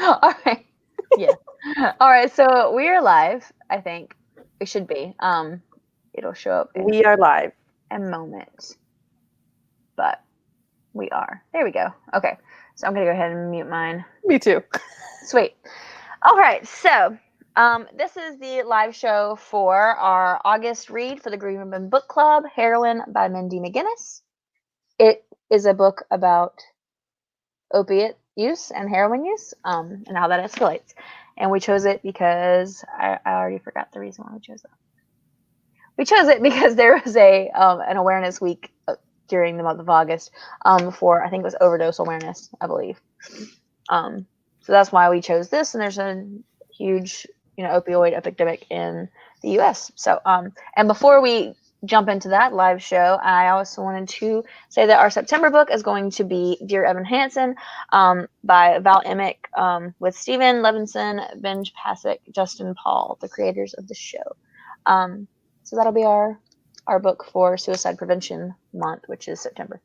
All right. Yeah. All right. So we are live. I think we should be. It'll show up in We are live. a moment, but we are. There we go. Okay. So I'm gonna go ahead and mute mine. Me too. Sweet. All right. So this is the live show for our August read for the Green Ribbon Book Club, Heroine by Mindy McGinnis. It is a book about opiate use and heroin use, and how that escalates. And we chose it because I already forgot the reason why we chose it. We chose it because there was an awareness week during the month of August for, I think it was overdose awareness, I believe. So that's why we chose this. And there's a huge, opioid epidemic in the U.S. So, and before we jump into that live show, I also wanted to say that our September book is going to be Dear Evan Hansen by Val Emick with Stephen Levinson, Benj Pasek, Justin Paul, the creators of the show. So that'll be our book for Suicide Prevention Month, which is September.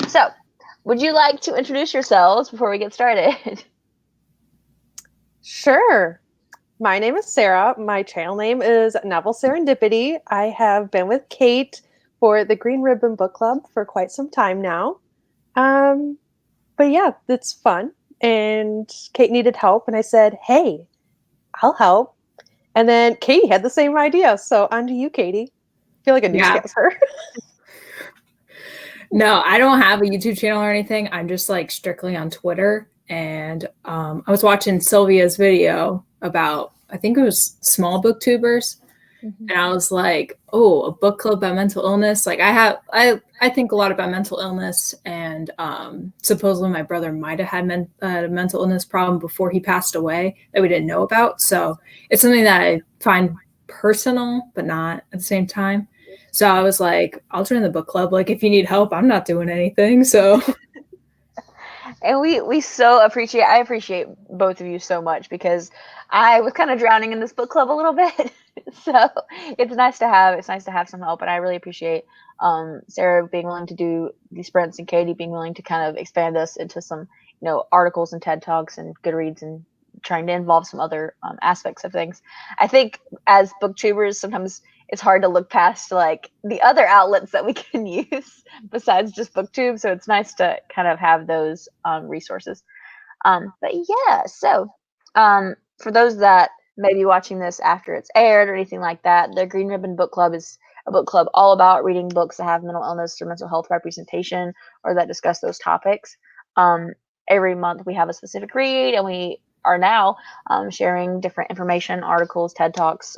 So, would you like to introduce yourselves before we get started? Sure. My name is Sarah. My channel name is Novel Serendipity. I have been with Kate for the Green Ribbon Book Club for quite some time now. But yeah, it's fun. And Kate needed help, and I said, hey, I'll help. And then Katie had the same idea. So on to you, Katie. I feel like a newscaster. No, I don't have a YouTube channel or anything. I'm just like strictly on Twitter. And I was watching Sylvia's video about, I think it was small booktubers. Mm-hmm. And I was like, oh, a book club about mental illness. Like I think a lot about mental illness, and supposedly my brother might have had a mental illness problem before he passed away that we didn't know about. So it's something that I find personal, but not at the same time. So I was like, I'll join the book club. Like, if you need help, I'm not doing anything. So. And we so I appreciate both of you so much, because I was kind of drowning in this book club a little bit. So it's nice to have some help. And I really appreciate Sarah being willing to do these sprints, and Katie being willing to kind of expand us into some, articles and TED Talks and Goodreads, and trying to involve some other aspects of things. I think as booktubers, sometimes it's hard to look past like the other outlets that we can use besides just booktube. So it's nice to kind of have those resources. But yeah, so for those that may be watching this after it's aired or anything like that, the Green Ribbon Book Club is a book club all about reading books that have mental illness or mental health representation, or that discuss those topics. Every month we have a specific read, and we are now sharing different information, articles, TED Talks.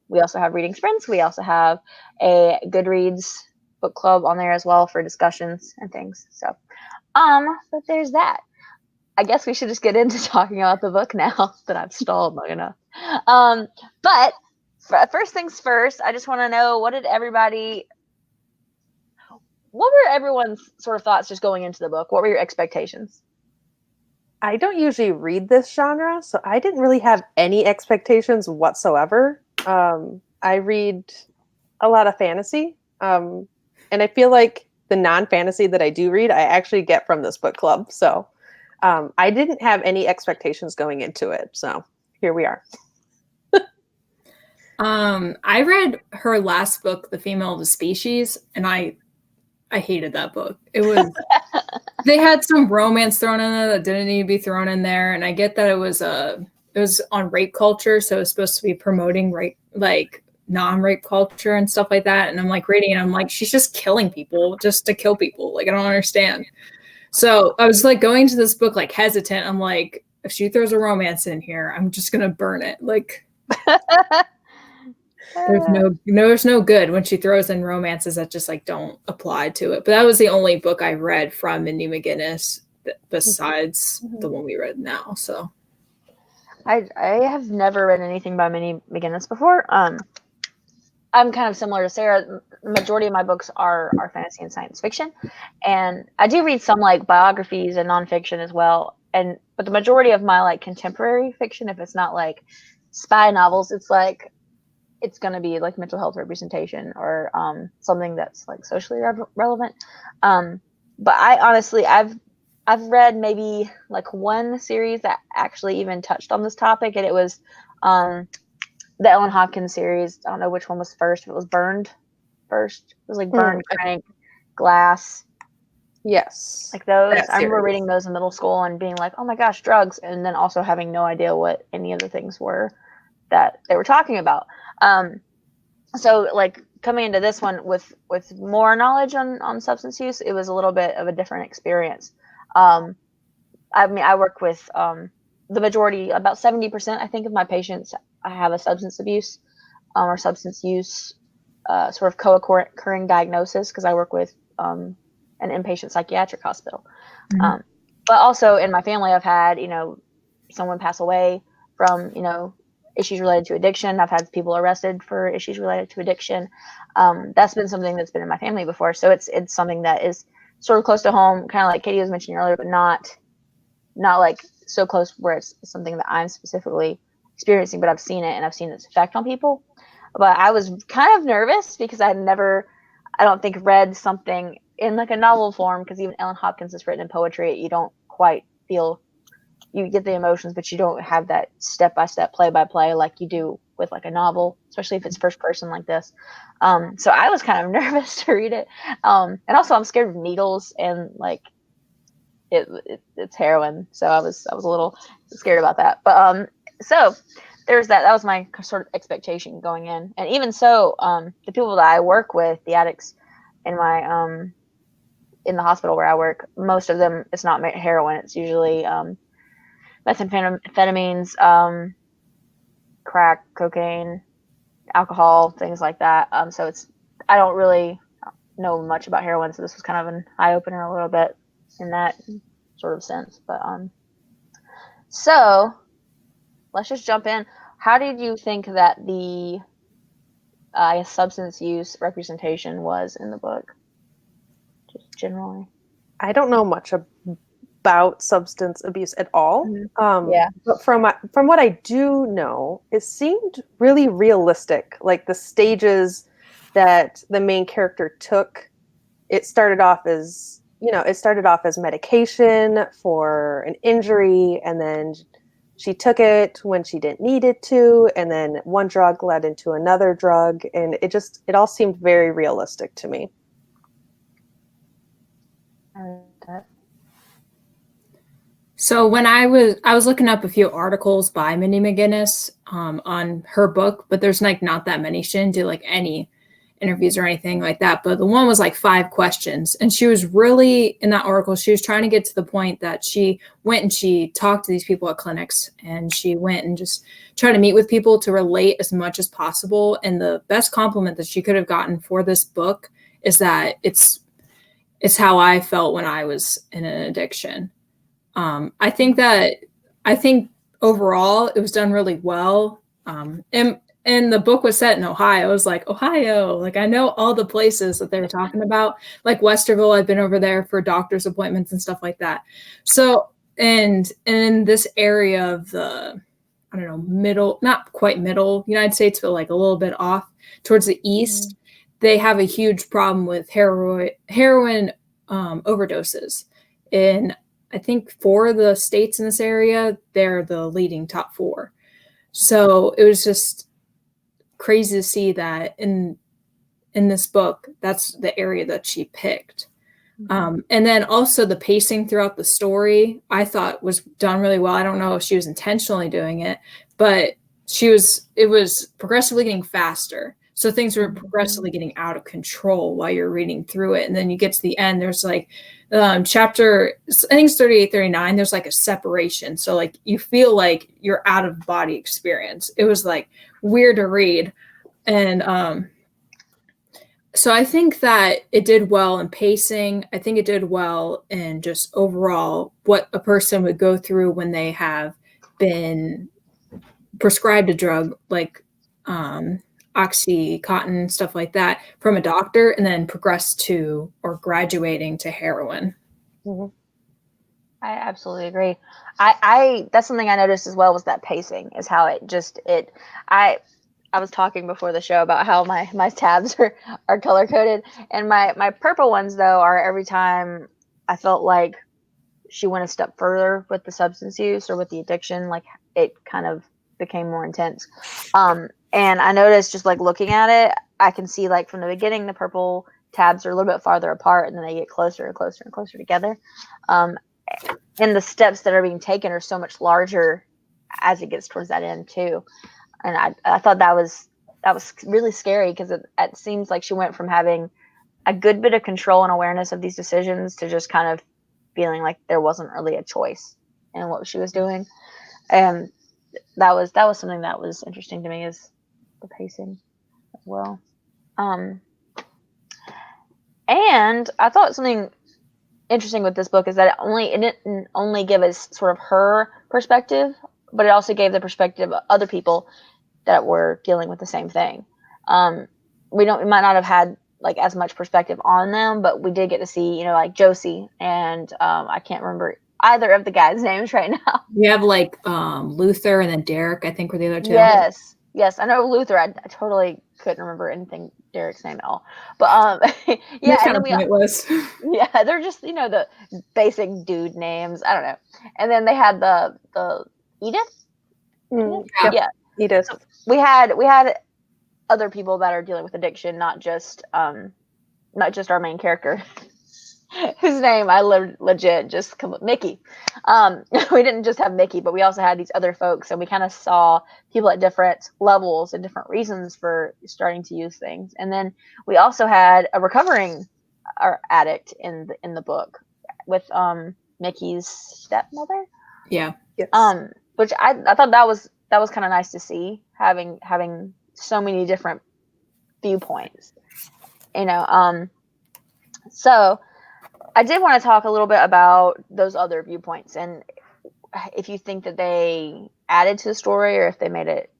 We also have reading sprints. We also have a Goodreads book club on there as well for discussions and things. So, but there's that. I guess we should just get into talking about the book now that I've stalled long enough. But first things first, I just want to know, what were everyone's sort of thoughts just going into the book? What were your expectations? I don't usually read this genre, so I didn't really have any expectations whatsoever. I read a lot of fantasy, and I feel like the non-fantasy that I do read, I actually get from this book club. So I didn't have any expectations going into it. So here we are. I read her last book, The Female of the Species, and I hated that book. It was they had some romance thrown in there that didn't need to be thrown in there, and I get that it was on rape culture, so it's supposed to be promoting rape, like non-rape culture and stuff like that. And I'm like reading it, I'm like, she's just killing people just to kill people. Like, I don't understand. So I was like going to this book like hesitant. I'm like, if she throws a romance in here, I'm just gonna burn it. Like. There's no good when she throws in romances that just like don't apply to it. But that was the only book I read from Mindy McGinnis besides the one we read now. So I have never read anything by Mindy McGinnis before. I'm kind of similar to Sarah. The majority of my books are fantasy and science fiction, and I do read some like biographies and nonfiction as well. But the majority of my like contemporary fiction, if it's not like spy novels, it's going to be like mental health representation, or something that's like socially relevant. But I honestly, I've I've read maybe like one series that actually even touched on this topic, and it was the Ellen Hopkins series. I don't know which one was first. If it was Burned first. It was like Burned, Crank, Glass. Yes. Like those. I remember reading those in middle school and being like, oh my gosh, drugs. And then also having no idea what any of the things were that they were talking about. So like coming into this one with more knowledge on substance use, it was a little bit of a different experience. I mean, I work with the majority, about 70%, I think, of my patients I have a substance abuse or substance use sort of co-occurring diagnosis, because I work with an inpatient psychiatric hospital. Mm-hmm. But also in my family, I've had, someone pass away from, issues related to addiction. I've had people arrested for issues related to addiction. That's been something that's been in my family before. So it's something that is sort of close to home, kind of like Katie was mentioning earlier, but not like so close where it's something that I'm specifically experiencing, but I've seen it and I've seen its effect on people. But I was kind of nervous because I don't think, read something in like a novel form, because even Ellen Hopkins is written in poetry. You don't quite feel, you get the emotions, but you don't have that step-by-step, play-by-play like you do with like a novel, especially if it's first person like this. So I was kind of nervous to read it. And also I'm scared of needles, and like it's heroin. So I was a little scared about that. But so there's that. That was my sort of expectation going in. And even so, the people that I work with, the addicts in my in the hospital where I work, most of them, it's not heroin. It's usually methamphetamines, crack, cocaine, alcohol, things like that. So I don't really know much about heroin, so this was kind of an eye opener a little bit in that sort of sense. But so let's just jump in. How did you think that the substance use representation was in the book, just generally? I don't know much about substance abuse at all. Yeah. But from what I do know, it seemed really realistic. Like the stages that the main character took, it started off as medication for an injury, and then she took it when she didn't need it to, and then one drug led into another drug, and it all seemed very realistic to me. So when I was looking up a few articles by Mindy McGinnis on her book, but there's like not that many. She didn't do like any interviews or anything like that. But the one was like 5 questions. And she was really, in that article, she was trying to get to the point that she went and she talked to these people at clinics, and she went and just tried to meet with people to relate as much as possible. And the best compliment that she could have gotten for this book is that it's how I felt when I was in an addiction. I think overall it was done really well. And the book was set in Ohio. I was like, Ohio, like I know all the places that they were talking about, like Westerville. I've been over there for doctor's appointments and stuff like that. So, and in this area of the, I don't know, middle, not quite middle United States, but like a little bit off towards the east, they have a huge problem with heroin overdoses. In I think 4 of the states in this area, they're the leading top 4. So it was just crazy to see that in this book, that's the area that she picked. And then also the pacing throughout the story, I thought was done really well. I don't know if she was intentionally doing it, but it was progressively getting faster. So things were progressively getting out of control while you're reading through it. And then you get to the end, there's like chapter, I think it's 38, 39, there's like a separation. So like you feel like you're out of body experience. It was like weird to read. And so I think that it did well in pacing. I think it did well in just overall what a person would go through when they have been prescribed a drug like Oxycontin, stuff like that, from a doctor, and then progress to or graduating to heroin. I absolutely agree. I that's something I noticed as well, was that pacing is how I was talking before the show about how my tabs are color coded, and my purple ones though are every time I felt like she went a step further with the substance use or with the addiction, like it kind of became more intense. And I noticed just like looking at it, I can see like from the beginning, the purple tabs are a little bit farther apart, and then they get closer and closer and closer together. And the steps that are being taken are so much larger as it gets towards that end too. And I thought that was really scary, because it seems like she went from having a good bit of control and awareness of these decisions to just kind of feeling like there wasn't really a choice in what she was doing. And that was something that was interesting to me, is the pacing as well. And I thought something interesting with this book is that it didn't only give us sort of her perspective, but it also gave the perspective of other people that were dealing with the same thing. We might not have had like as much perspective on them, but we did get to see, like Josie and I can't remember either of the guys' names right now. We have like Luther and then Derek, I think, were the other two. Yes, I know Luther. I totally couldn't remember anything Derek's name at all. But yeah, and then it was. Yeah, they're just the basic dude names. I don't know. And then they had the Edith. Yeah, Edith. So we had other people that are dealing with addiction, not just our main character, whose name I legit just come up, Mickey. We didn't just have Mickey, but we also had these other folks, and we kind of saw people at different levels and different reasons for starting to use things. And then we also had a recovering addict in the book with Mickey's stepmother. Yeah. Yes. Which I thought that was kind of nice to see, having so many different viewpoints. So I did want to talk a little bit about those other viewpoints, and if you think that they added to the story, or if they made it,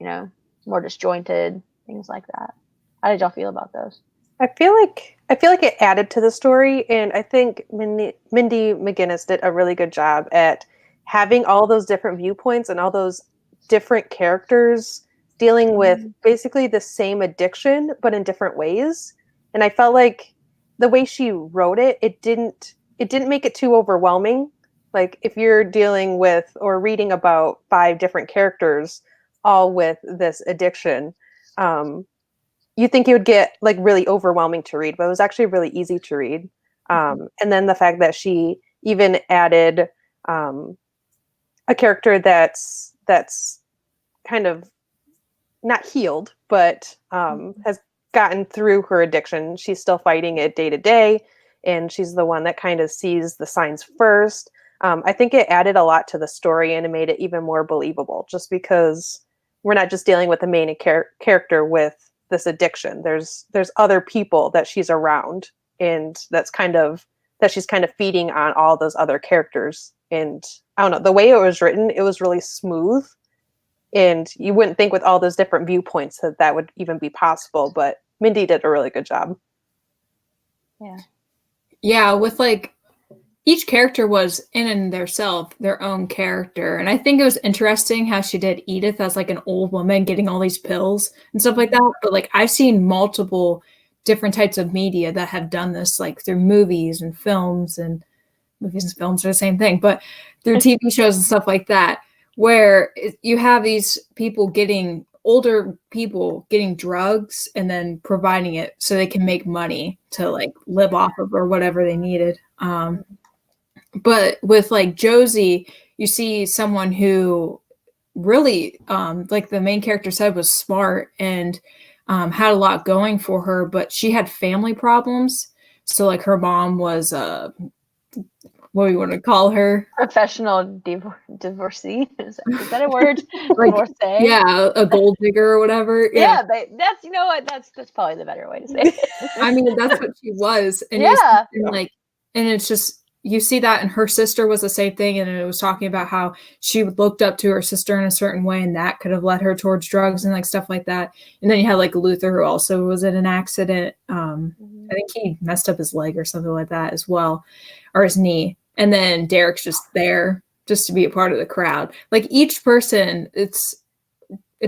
more disjointed, things like that. How did y'all feel about those? I feel like it added to the story, and I think Mindy McGinnis did a really good job at having all those different viewpoints and all those different characters dealing with basically the same addiction, but in different ways. And I felt like the way she wrote it, it didn't make it too overwhelming. Like if you're dealing with or reading about 5 different characters, all with this addiction, you think it would get like really overwhelming to read, but it was actually really easy to read. And then the fact that she even added a character that's kind of not healed, but has gotten through her addiction. She's still fighting it day to day, and she's the one that kind of sees the signs first. I think it added a lot to the story, and it made it even more believable, just because we're not just dealing with the main character with this addiction. There's other people that she's around, and she's kind of feeding on all those other characters. And I don't know, the way it was written, it was really smooth. And you wouldn't think with all those different viewpoints that would even be possible, but Mindy did a really good job. Yeah, with like each character was in their own character. And I think it was interesting how she did Edith as like an old woman getting all these pills and stuff like that. But like I've seen multiple different types of media that have done this, like through movies and films, and movies and films are the same thing, but through TV shows and stuff like that, where you have these older people getting drugs and then providing it so they can make money to like live off of or whatever they needed. But with like Josie, you see someone who really, like the main character said, was smart and had a lot going for her, but she had family problems. So like her mom was what do you want to call her? Professional divorcee. Is that a word? Like, divorcee? Yeah, a gold digger or whatever. Yeah, that's that's probably the better way to say it. I mean, that's what she was. And and it's just, you see that, and her sister was the same thing, and it was talking about how she looked up to her sister in a certain way, and that could have led her towards drugs and like stuff like that. And then you had like Luther, who also was in an accident. I think he messed up his leg or something like that as well, or his knee. And then Derek's just there just to be a part of the crowd. Like each person, it's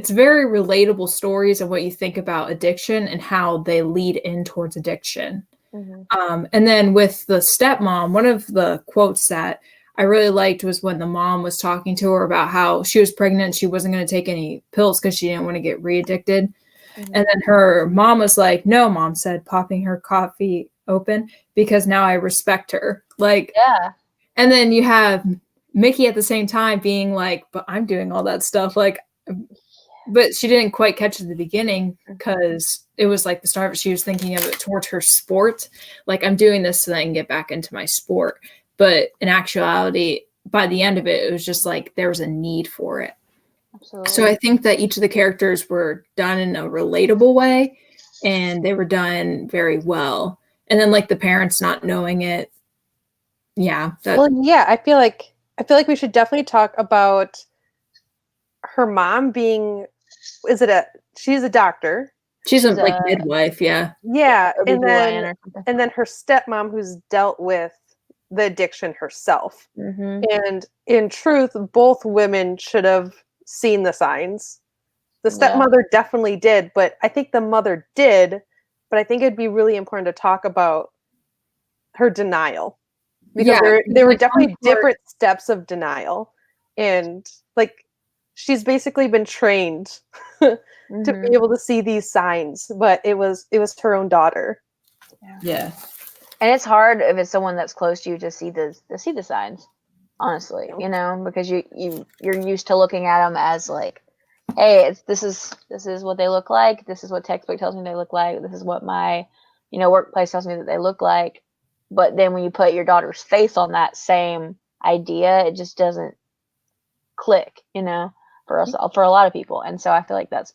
very relatable stories of what you think about addiction and how they lead in towards addiction. And then with the stepmom, one of the quotes that I really liked was when the mom was talking to her about how she was pregnant. She wasn't going to take any pills because she didn't want to get re-addicted. And then her mom was like, no, Mom said, popping her coffee open, because now I respect her. Like, Yeah. And then you have Mickey at the same time being like, but I'm doing all that stuff. Like, but she didn't quite catch it at the beginning because it was like the start of it. She was thinking of it towards her sport. Like, I'm doing this so that I can get back into my sport. But in actuality, by the end of it, it was just like there was a need for it. Absolutely. So I think that each of the characters were done in a relatable way, and they were done very well. And then like the parents not knowing it. Yeah. I feel like we should definitely talk about her mom being, she's a doctor. She's a like midwife, yeah. Yeah, and OB-GYN then her stepmom who's dealt with the addiction herself. And in truth, both women should have seen the signs. The stepmother definitely did, but I think the mother did, but I think it'd be really important to talk about her denial. Because there were definitely different steps of denial. And like she's basically been trained to be able to see these signs, but it was her own daughter. Yeah. And it's hard if it's someone that's close to you to see the signs, honestly, you know, because you're used to looking at them as like, hey, this is what they look like. This is what textbook tells me they look like. This is what my, workplace tells me that they look like. But then when you put your daughter's face on that same idea, it just doesn't click, for us, for a lot of people. And so I feel like that's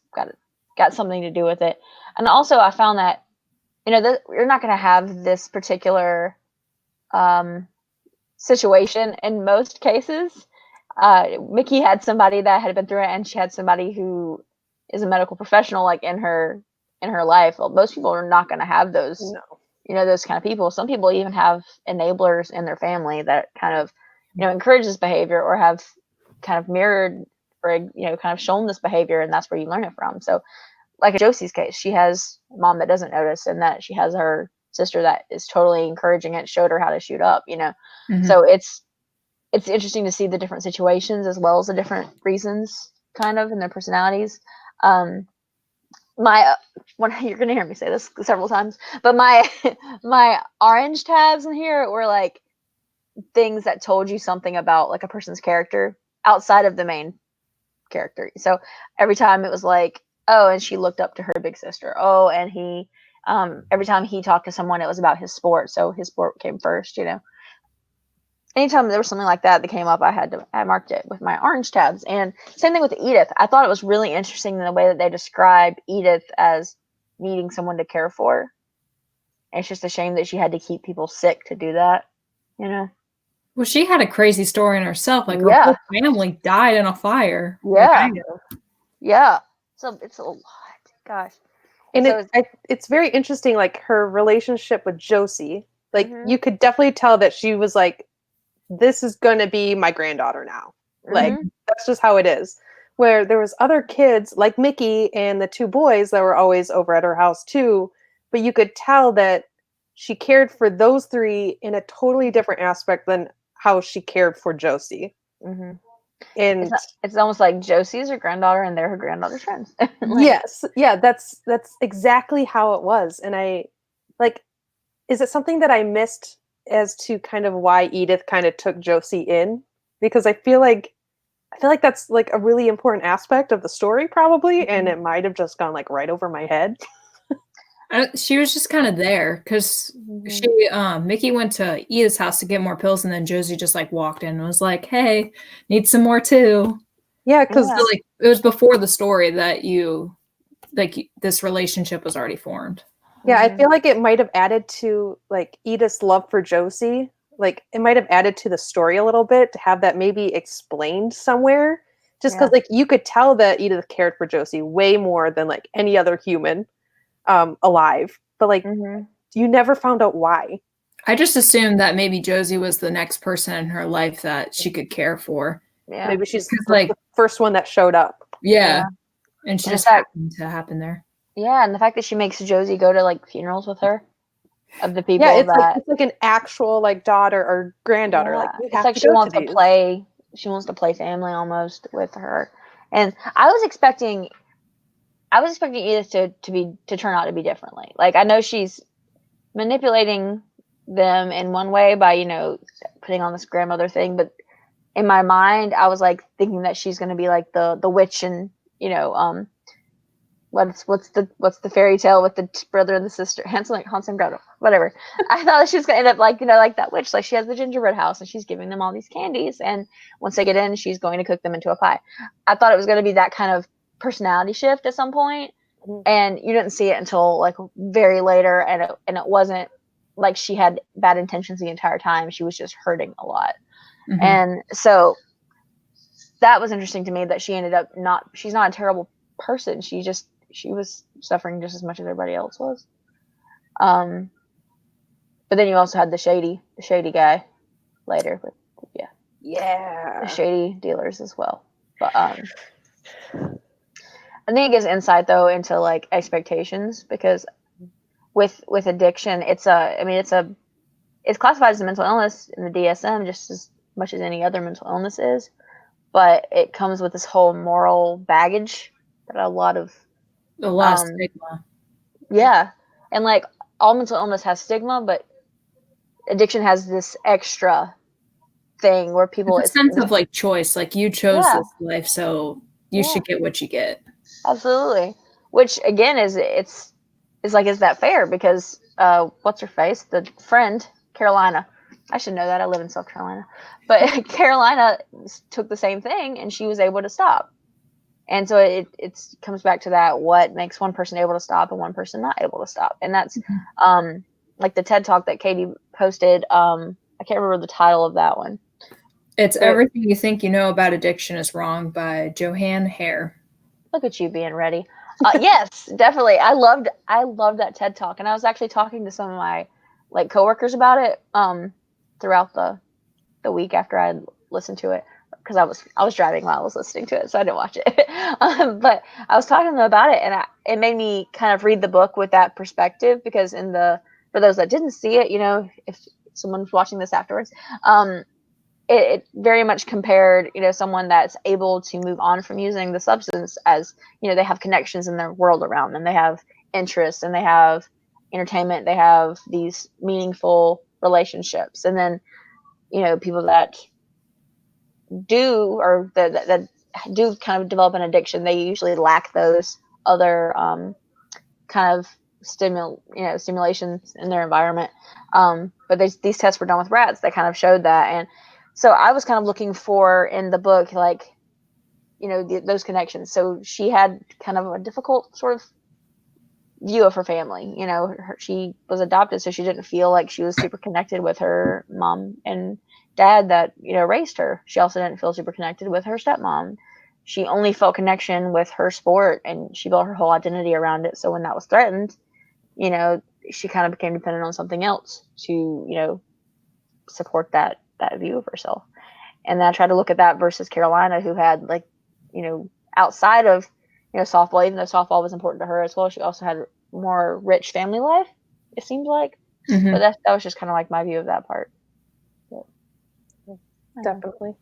got something to do with it. And also I found that, you're not going to have this particular situation in most cases. Mickey had somebody that had been through it, and she had somebody who is a medical professional, like in her life. Well, most people are not going to have those, those kind of people. Some people even have enablers in their family that kind of, encourage this behavior or have kind of mirrored or, kind of shown this behavior, and that's where you learn it from. So like in Josie's case, she has a mom that doesn't notice, and that she has her sister that is totally encouraging it, showed her how to shoot up, So it's interesting to see the different situations as well as the different reasons kind of in their personalities. You're going to hear me say this several times, but my orange tabs in here were like things that told you something about like a person's character outside of the main character. So every time it was like, oh, and she looked up to her big sister. Oh, and he, every time he talked to someone, it was about his sport. So his sport came first, Anytime there was something like that came up, I marked it with my orange tabs. And same thing with Edith. I thought it was really interesting in the way that they describe Edith as needing someone to care for. And it's just a shame that she had to keep people sick to do that, Well, she had a crazy story in herself. Like her whole family died in a fire. Yeah. Yeah. So it's a lot. Gosh. And so it's very interesting, like her relationship with Josie. Like you could definitely tell that she was like, this is going to be my granddaughter now. Like that's just how it is. Where there was other kids like Mickey and the two boys that were always over at her house too. But you could tell that she cared for those three in a totally different aspect than how she cared for Josie. And it's almost like Josie's her granddaughter and they're her granddaughter's friends. Yes. Yeah, that's exactly how it was. And I like, is it something that I missed as to kind of why Edith kind of took Josie in? Because I feel like that's like a really important aspect of the story probably, and it might have just gone like right over my head. She was just kind of there because Mickey went to Edith's house to get more pills, and then Josie just like walked in and was like, "Hey, need some more too." Yeah, because like it was before the story that this relationship was already formed. Yeah, I feel like it might have added to like Edith's love for Josie. Like it might have added to the story a little bit to have that maybe explained somewhere. Just because like you could tell that Edith cared for Josie way more than like any other human alive. But like you never found out why. I just assumed that maybe Josie was the next person in her life that she could care for. Yeah. Maybe she's like the first one that showed up. Yeah. And she just happened to happen there. Yeah, and the fact that she makes Josie go to like funerals with her, of the people Yeah, that it's like an actual like daughter or granddaughter. Like yeah, you it's have like to go to these. she wants to play family almost with her. And I was expecting Edith to turn out to be differently. Like, I know she's manipulating them in one way by, putting on this grandmother thing, but in my mind, I was like thinking that she's going to be like the witch and, what's the fairy tale with the brother and the sister, Hansel and Gretel, whatever. I thought that she was going to end up like, like that witch, like she has the gingerbread house and she's giving them all these candies, and once they get in, she's going to cook them into a pie. I thought it was going to be that kind of personality shift at some point, and you didn't see it until like very later, and it wasn't like she had bad intentions the entire time. She was just hurting a lot. Mhm. And so that was interesting to me, that she ended up she's not a terrible person. She was suffering just as much as everybody else was. But then you also had the shady guy later, but Yeah. the shady dealers as well. But I think it gives insight though into like expectations, because with addiction, it's classified as a mental illness in the DSM just as much as any other mental illness is, but it comes with this whole moral baggage that a lot of stigma. Yeah, and like all mental illness has stigma, but addiction has this extra thing where people It's a sense of like choice, like you chose this life, so you should get what you get. Absolutely. Which again is that fair? Because what's her face? The friend, Carolina. I should know that. I live in South Carolina. But Carolina took the same thing and she was able to stop. And so it comes back to that, what makes one person able to stop and one person not able to stop. And that's like the TED Talk that Katie posted. I can't remember the title of that one. It's Everything You Think You Know About Addiction Is Wrong by Johann Hare. Look at you being ready. Yes, definitely. I loved that TED Talk, and I was actually talking to some of my like coworkers about it throughout the week after I listened to it, because I was driving while I was listening to it, so I didn't watch it. But I was talking to them about it, and it made me kind of read the book with that perspective, because for those that didn't see it, if someone's watching this afterwards, it very much compared, someone that's able to move on from using the substance as, they have connections in their world around them. They have interests and they have entertainment. They have these meaningful relationships. And then, people that do, or that do kind of develop an addiction, they usually lack those other kind of stimulations in their environment. But these tests were done with rats that kind of showed that. And so I was kind of looking for in the book, like, those connections. So she had kind of a difficult sort of view of her family. She was adopted, so she didn't feel like she was super connected with her mom and dad that, raised her. She also didn't feel super connected with her stepmom. She only felt connection with her sport, and she built her whole identity around it. So when that was threatened, she kind of became dependent on something else to, support that view of herself. And then I tried to look at that versus Carolina, who had like, outside of, softball, even though softball was important to her as well, she also had more rich family life, it seems like. Mm-hmm. But that was just kind of like my view of that part. But, Definitely.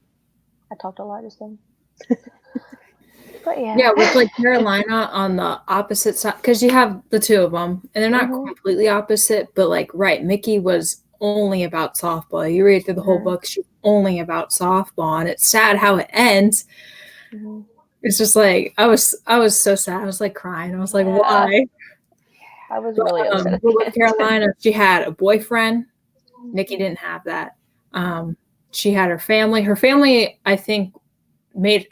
I talked a lot just then. But yeah, with like Carolina on the opposite side, because you have the two of them, and they're not completely opposite, but like, right, Mickey was only about softball. You read through the whole book, she's only about softball, and it's sad how it ends. It's just like I was so sad. I was like crying. I was like, why? I was really upset. But with Carolina, she had a boyfriend. Nikki didn't have that. She had her family. Her family, I think,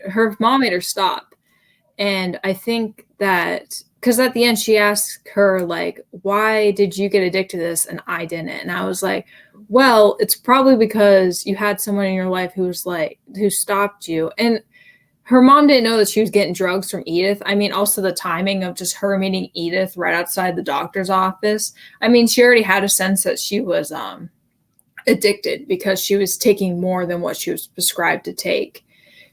her mom made her stop. And I think that, because at the end she asked her, like, why did you get addicted to this and I didn't? And I was like, well, it's probably because you had someone in your life who stopped you. And her mom didn't know that she was getting drugs from Edith. I mean, also the timing of just her meeting Edith right outside the doctor's office. I mean, she already had a sense that she was addicted, because she was taking more than what she was prescribed to take,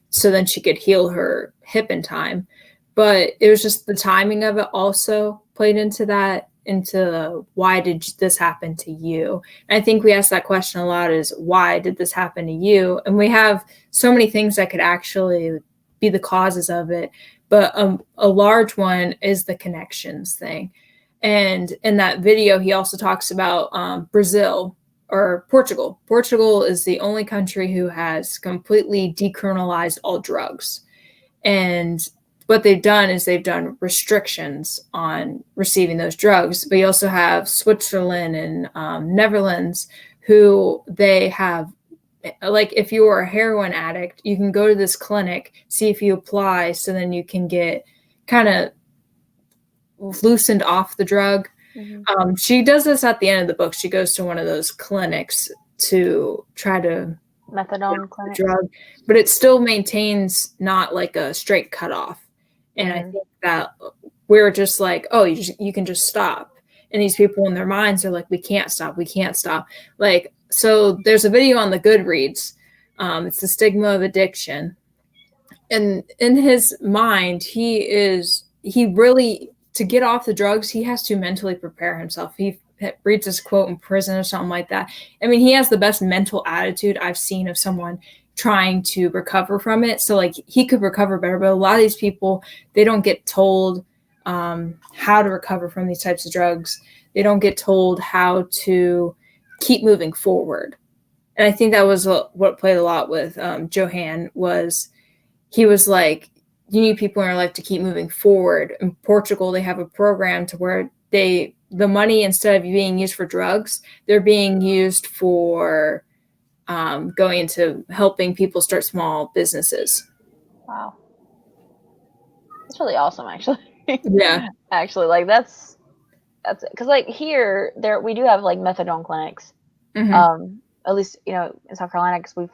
so then she could heal her hip in time. But it was just the timing of it also played into that. into why did this happen to you? And I think we ask that question a lot, is why did this happen to you? And we have so many things that could actually be the causes of it. But a large one is the connections thing. And in that video, he also talks about Brazil or Portugal. Portugal is the only country who has completely decriminalized all drugs. And what they've done is they've done restrictions on receiving those drugs. But you also have Switzerland and Netherlands, who they have, like, if you're a heroin addict, you can go to this clinic, see if you apply, so then you can get kind of loosened off the drug. Mm-hmm. She does this at the end of the book. She goes to one of those clinics to try to Methadone clinic drug, but it still maintains not like a straight cutoff. And I Mhm. think that we're just like, oh, you can just stop. And these people in their minds are like, we can't stop. Like, so there's a video on the Goodreads. It's the stigma of addiction. And in his mind, he really, to get off the drugs, he has to mentally prepare himself. He reads this quote in prison or something like that. I mean, he has the best mental attitude I've seen of someone trying to recover from it. So like, he could recover better, but a lot of these people, they don't get told how to recover from these types of drugs. They don't get told how to keep moving forward. And I think that was what played a lot with Johan. Was he was like, you need people in your life to keep moving forward. In Portugal, they have a program to where the money, instead of being used for drugs, they're being used for going into helping people start small businesses. Wow, that's really awesome, actually. Yeah. Actually, like that's because like here we do have like methadone clinics. Mm-hmm. At least in South Carolina, because I've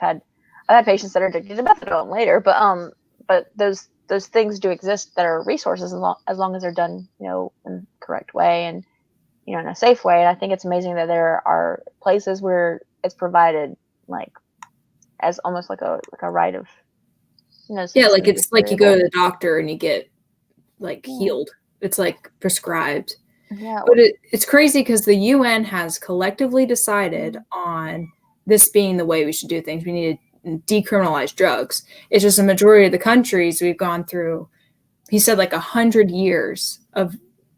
had patients that are addicted to methadone later, but those things do exist that are resources as long as they're done in the correct way and in a safe way. And I think it's amazing that there are places where it's provided like as almost like a right of Yeah, like citizens if it's you're like you go able. to the doctor and you get like Yeah. healed. It's like prescribed. Yeah. But it's crazy because the UN has collectively decided on this being the way we should do things. We need to decriminalize drugs. It's just a majority of the countries we've gone through, he said, like 100 years of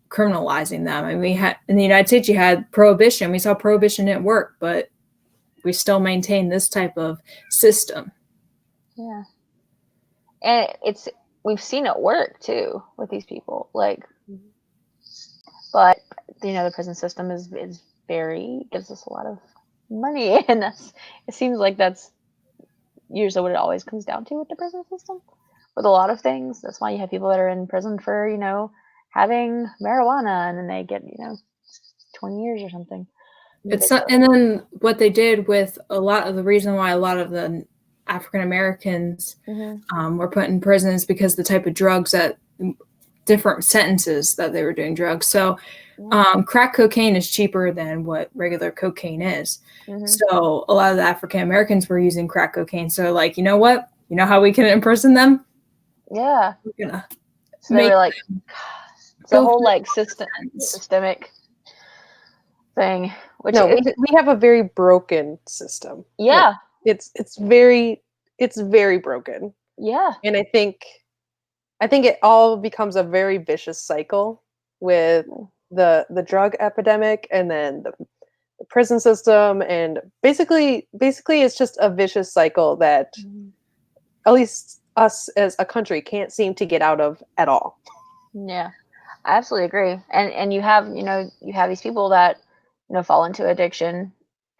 criminalizing them. And we had in the United States, you had prohibition. We saw prohibition didn't work, but we still maintain this type of system. Yeah. And we've seen it work too with these people. Like, but the prison system is very gives us a lot of money, and it seems like that's usually what it always comes down to with the prison system. With a lot of things, that's why you have people that are in prison for having marijuana, and then they get 20 years or something. It's not, and then what they did with a lot of the reason why a lot of the African Americans were put in prison is because the type of drugs that different sentences that they were doing drugs. So crack cocaine is cheaper than what regular cocaine is. So a lot of the African Americans were using crack cocaine. So like, you know what? You know how we can imprison them? Yeah. We're gonna so they were like, it's a whole like systemic thing. Which no, we have a very broken system. Yeah. Like, it's very broken. Yeah. And I think it all becomes a very vicious cycle with the drug epidemic and then the prison system, and basically it's just a vicious cycle that at least us as a country can't seem to get out of at all. Yeah, I absolutely agree. And you have these people that fall into addiction,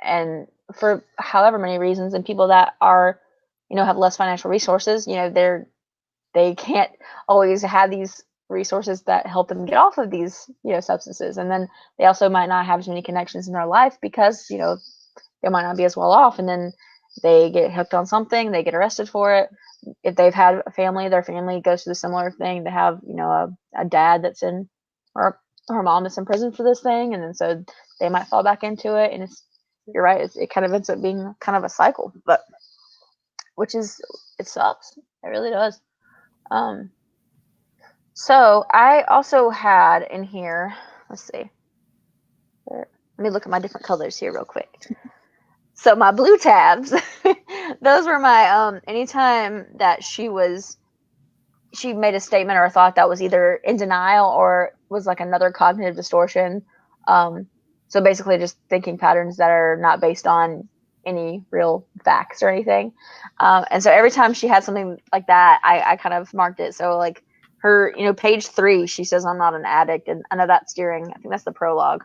and for however many reasons, and people that are have less financial resources, they can't always have these resources that help them get off of these substances, and then they also might not have as many connections in their life because they might not be as well off, and then they get hooked on something, they get arrested for it. If they've had a family, their family goes through the similar thing. They have a dad that's in, or her mom that's in prison for this thing, and then so they might fall back into it, and you're right, it kind of ends up being kind of a cycle, but it sucks, it really does. So I also had in here, let's see, let me look at my different colors here real quick. So my blue tabs, those were my anytime that she made a statement or a thought that was either in denial or was like another cognitive distortion. So basically just thinking patterns that are not based on any real facts or anything. And so every time she had something like that, I kind of marked it. So like her, page 3, she says, I'm not an addict. And I know that's during, I think that's the prologue.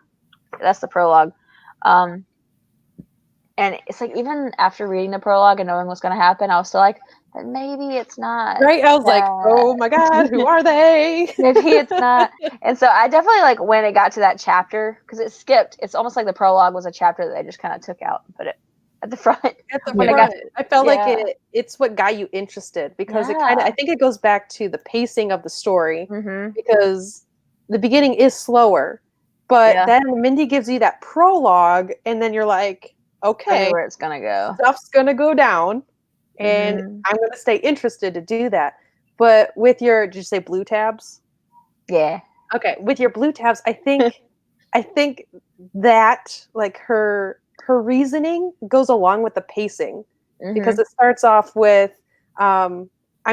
That's the prologue. And it's like, even after reading the prologue and knowing what's going to happen, I was still like, but maybe it's not. Right? I was like, oh my God, who are they? Maybe it's not. And so I definitely, like, when it got to that chapter, because it skipped, it's almost like the prologue was a chapter that they just kind of took out and put it at the front. At the When front. I felt like Yeah. it's what got you interested, because it Yeah. I think it goes back to the pacing of the story, Mm-hmm. because the beginning is slower, but Yeah. then Mindy gives you that prologue, and then you're like, Tell me okay, where it's going to go. stuff's gonna go down, and Mm-hmm. I'm gonna stay interested to do that. But with your, did you say blue tabs? Yeah. Okay, with your blue tabs, I think that, like, her reasoning goes along with the pacing, because Mm-hmm. it starts off with, I'm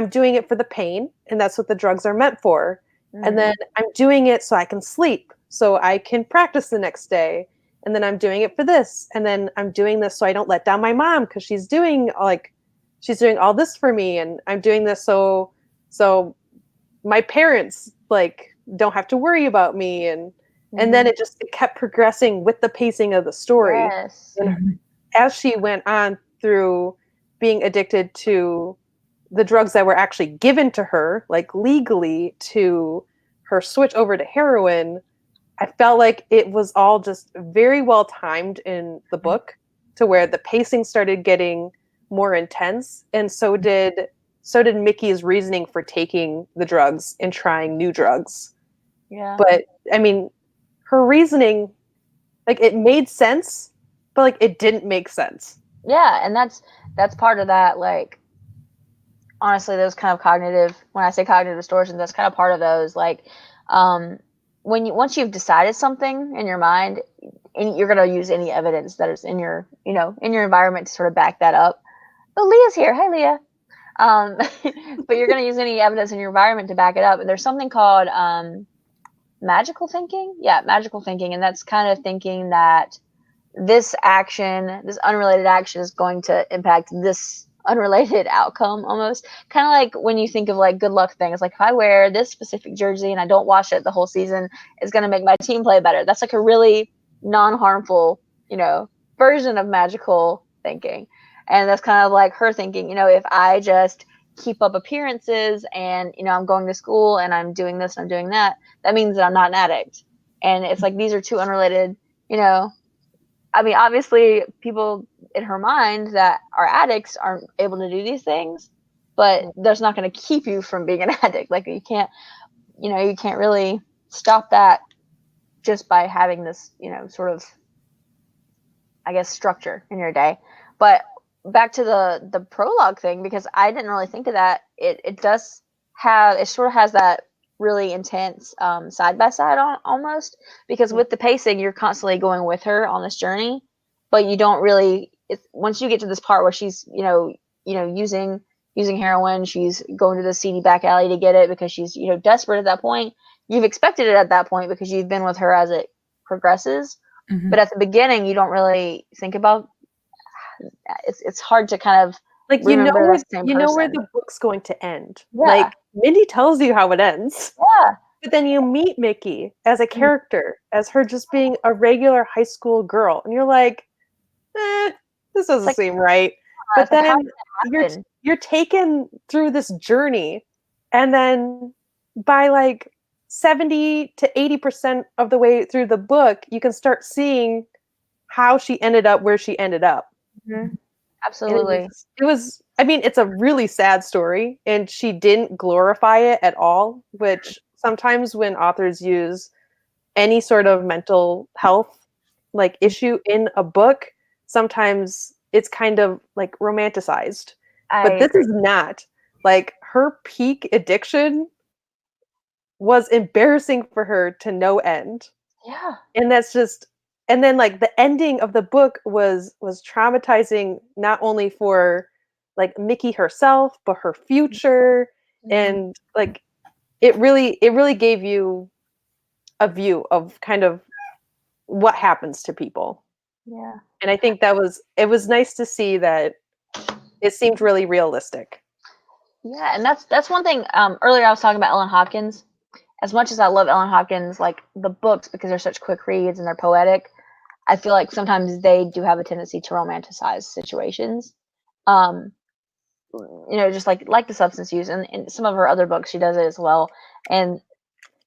doing it for the pain, and that's what the drugs are meant for. And then I'm doing it so I can sleep, so I can practice the next day. And then I'm doing it for this, and then I'm doing this so I don't let down my mom, because she's doing all this for me, and I'm doing this so my parents, like, don't have to worry about me. And then it kept progressing with the pacing of the story. Yes. And as she went on through being addicted to the drugs that were actually given to her, like legally, to her switch over to heroin, I felt like it was all just very well timed in the book, to where the pacing started getting more intense, and so did Mickey's reasoning for taking the drugs and trying new drugs. Yeah. But I mean, her reasoning, like, it made sense, but like, it didn't make sense. Yeah, and that's part of that, like, honestly, those kind of cognitive, when I say cognitive distortions, that's kind of part of those, like, once you've decided something in your mind, and you're going to use any evidence that is in your environment to sort of back that up. Oh, Leah's here. Hi, Leah. But you're going to use any evidence in your environment to back it up. And there's something called magical thinking. Yeah, magical thinking. And that's kind of thinking that this unrelated action is going to impact this unrelated outcome, almost. Kind of like when you think of, like, good luck things. Like, if I wear this specific jersey and I don't wash it the whole season, it's going to make my team play better. That's like a really non-harmful, version of magical thinking. And that's kind of like her thinking, if I just keep up appearances and, I'm going to school and I'm doing this and I'm doing that, that means that I'm not an addict. And it's like, these are two unrelated, I mean, obviously, people in her mind that are addicts aren't able to do these things, but that's not going to keep you from being an addict. Like, you can't really stop that just by having this, sort of, I guess, structure in your day. But back to the prologue thing, because I didn't really think of that. It sort of has that really intense side by side almost, because with the pacing, you're constantly going with her on this journey, but you don't really. Once you get to this part where she's using heroin, she's going to the seedy back alley to get it because she's desperate at that point. You've expected it at that point because you've been with her as it progresses, but at the beginning, you don't really think about. It's hard to kind of Like, remember that same person. where the book's going to end. Yeah. Like, Mindy tells you how it ends. Yeah. But then you meet Mickey as a character, as her just being a regular high school girl, and you're like, this doesn't seem right. But like, how then did that happen? you're taken through this journey, and then by like 70 to 80% of the way through the book, you can start seeing how she ended up where she ended up. Mm-hmm. And Absolutely. it was, I mean, it's a really sad story, and she didn't glorify it at all, which sometimes when authors use any sort of mental health, like, issue in a book, sometimes it's kind of like romanticized. But this is not. Like, her peak addiction was embarrassing for her to no end. Yeah. And that's just, and then like the ending of the book was traumatizing, not only for like Mickey herself, but her future. And like it really gave you a view of kind of what happens to people. Yeah. And I think it was nice to see that it seemed really realistic. Yeah, and that's one thing. Earlier I was talking about Ellen Hopkins. As much as I love Ellen Hopkins, like the books, because they're such quick reads and they're poetic, I feel like sometimes they do have a tendency to romanticize situations. Um, just like the substance use, and in some of her other books, she does it as well. And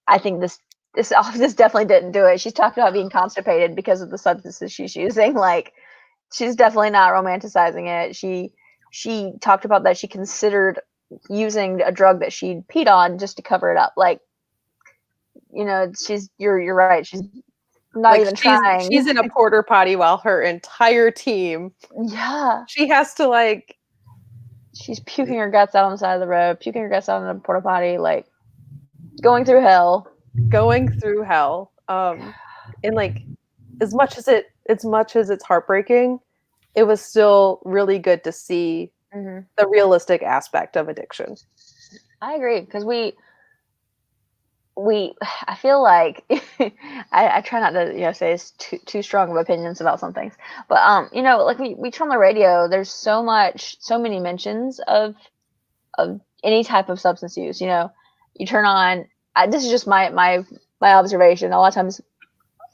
I think this definitely didn't do it. She's talked about being constipated because of the substances she's using. Like, she's definitely not romanticizing it. She talked about that she considered using a drug that she'd peed on just to cover it up. Like, you're right. She's not Like even trying. she's in a porta potty while her entire team, Yeah, she has to like, she's puking her guts out on the side of the road, puking her guts out in a porta potty, like going through hell. going through hell. And like as much as it's heartbreaking, it was still really good to see the realistic aspect of addiction. I agree, because I feel like I try not to say it's too strong of opinions about some things, but like we turn on the radio, there's so many mentions of any type of substance use. You turn on, this is just my observation. A lot of times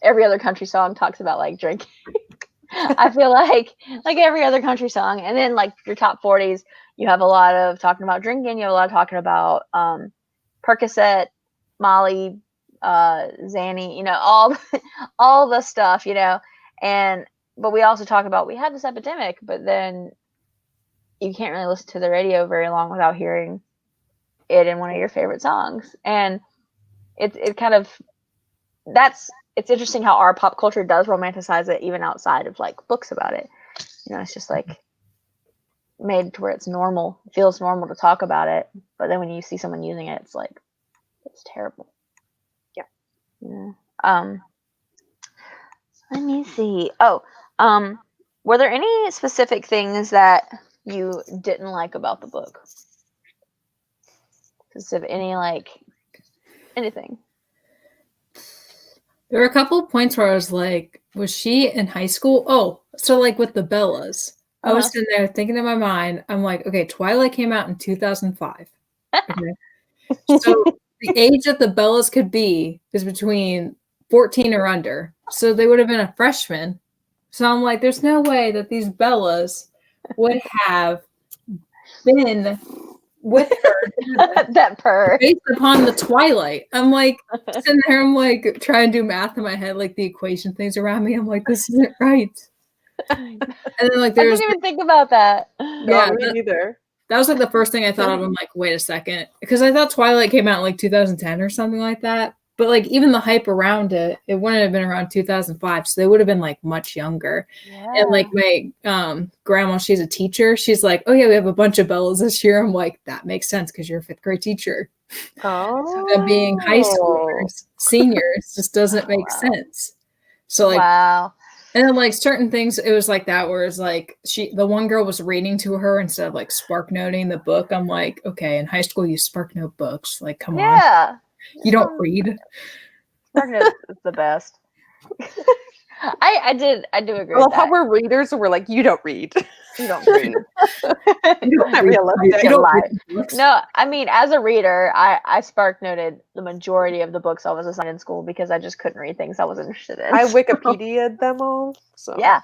every other country song talks about like drinking. I feel like every other country song, and then like your top 40s, you have a lot of talking about drinking, you have a lot of talking about Percocet, Molly, Xanny, all the stuff, but we also talk about, we have this epidemic, but then you can't really listen to the radio very long without hearing it in one of your favorite songs. And it kind of, it's interesting how our pop culture does romanticize it, even outside of like books about it. It's just like made to where it's normal. It feels normal to talk about it, but then when you see someone using it, it's like, it's terrible. Yeah. Let me see. Were there any specific things that you didn't like about the book? Anything? There were a couple of points where I was like, was she in high school? Oh, so like with the Bellas. I was sitting there thinking in my mind, I'm like, okay, Twilight came out in 2005. Okay. So the age that the Bellas could be is between 14 or under. So they would have been a freshman. So I'm like, there's no way that these Bellas would have been with her that purr based upon the Twilight. I'm like sitting there, I'm like trying to do math in my head, like the equation things around me. I'm like, this isn't right. And then like I didn't even think about that. Yeah, me neither. That was like the first thing I thought of. I'm like, wait a second, because I thought Twilight came out in like 2010 or something like that. But like even the hype around it, it wouldn't have been around 2005, so they would have been like much younger. Yeah. And like my grandma, she's a teacher. She's like, oh yeah, we have a bunch of Bellas this year. I'm like, that makes sense because you're a 5th grade teacher. Oh, so them being high schoolers, seniors, just doesn't make sense. So like, wow. And then like certain things, it was like that, where it's like the one girl was reading to her instead of like spark noting the book. I'm like, okay, in high school you spark note books. Like, come on. Yeah. You don't read. Spark notes is the best. I do agree. I love how we're readers and we're like, you don't read. You don't read. You're not realistic. You don't read. No, I mean, as a reader, I spark noted the majority of the books I was assigned in school because I just couldn't read things I was interested in. I Wikipedia'd them all. So yeah.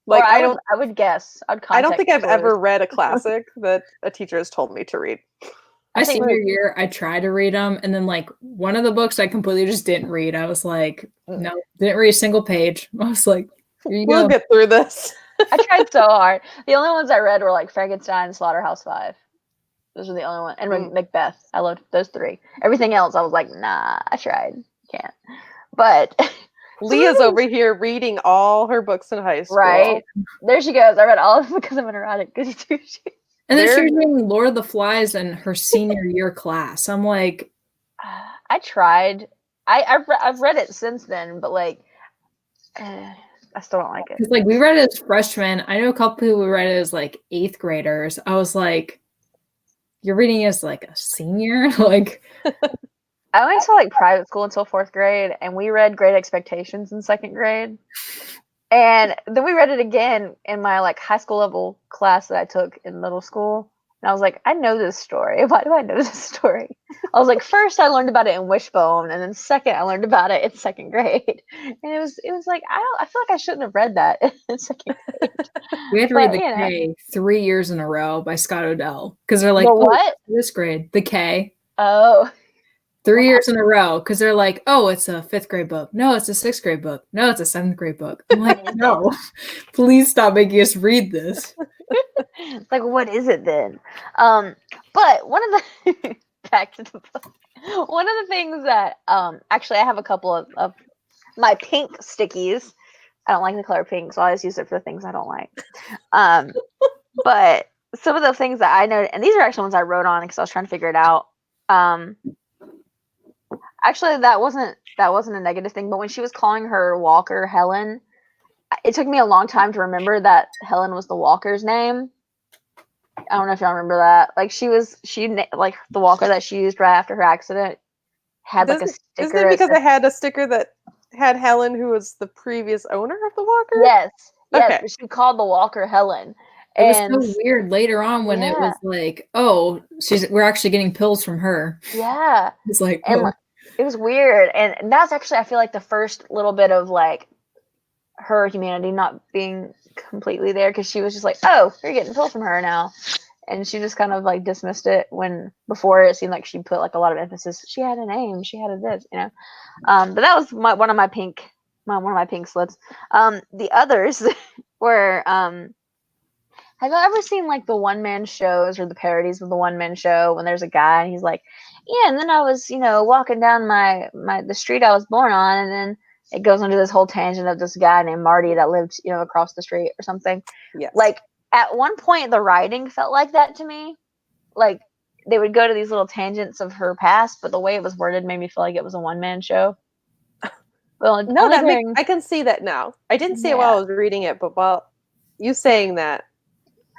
Like, I would guess. I don't think I've ever read a classic that a teacher has told me to read. My senior year, I tried to read them, and then like one of the books I completely just didn't read. I was like, no, didn't read a single page. I was like, here you we'll go. get through this. I tried so hard. The only ones I read were like Frankenstein and Slaughterhouse 5. Those were the only ones. And Macbeth. I loved those 3. Everything else, I was like, nah, I tried. Can't. But Leah's over here reading all her books in high school. Right. There she goes. I read all of them because I'm an erotic goody two-shoes. And then she was reading Lord of the Flies in her senior year class. I'm like, I tried. I've read it since then, but like I still don't like it. Because like we read it as freshmen. I know a couple people who read it as like 8th graders. I was like, you're reading it as like a senior? Like I went to like private school until 4th grade, and we read Great Expectations in 2nd grade. And then we read it again in my like high school level class that I took in middle school. And I was like, I know this story. Why do I know this story? I was like, first I learned about it in Wishbone, and then second I learned about it in 2nd grade. And it was like I feel like I shouldn't have read that in 2nd grade. we had to But, read The you know. K 3 years in a row by Scott Odell. Because they're like, The oh, what? this grade, The K. Oh. 3 years in a row. Because they're like, oh, it's a 5th grade book. No, it's a 6th grade book. No, it's a 7th grade book. I'm like, no, please stop making us read this. Like, what is it then? But one of the back to the book. One of the things that actually I have a couple of my pink stickies. I don't like the color pink, so I always use it for the things I don't like. But some of the things that I noted, and these are actually ones I wrote on because I was trying to figure it out. Actually, that wasn't a negative thing, but when she was calling her walker Helen, it took me a long time to remember that Helen was the walker's name. I don't know if y'all remember that. Like she like the walker that she used right after her accident had like a sticker. Isn't it because it had a sticker that had Helen, who was the previous owner of the walker? Yes. Okay. But she called the walker Helen. It was so weird later on when it was like, oh, we're actually getting pills from her. Yeah. It's like, and it was weird. And that's actually, I feel like, the first little bit of like her humanity not being completely there, because she was just like, oh, you're getting pills from her now. And she just kind of like dismissed it, when before it seemed like she put like a lot of emphasis. She had a name, she had a this, you know. But that was one of my pink slips. The others were have you ever seen like the one-man shows or the parodies of the one-man show when there's a guy and he's like, yeah, and then I was, walking down the street I was born on, and then it goes into this whole tangent of this guy named Marty that lived, across the street or something. Yes. Like at one point the writing felt like that to me. Like they would go to these little tangents of her past, but the way it was worded made me feel like it was a one-man show. Well, no, I can see that now. I didn't see it while I was reading it, but while you saying that,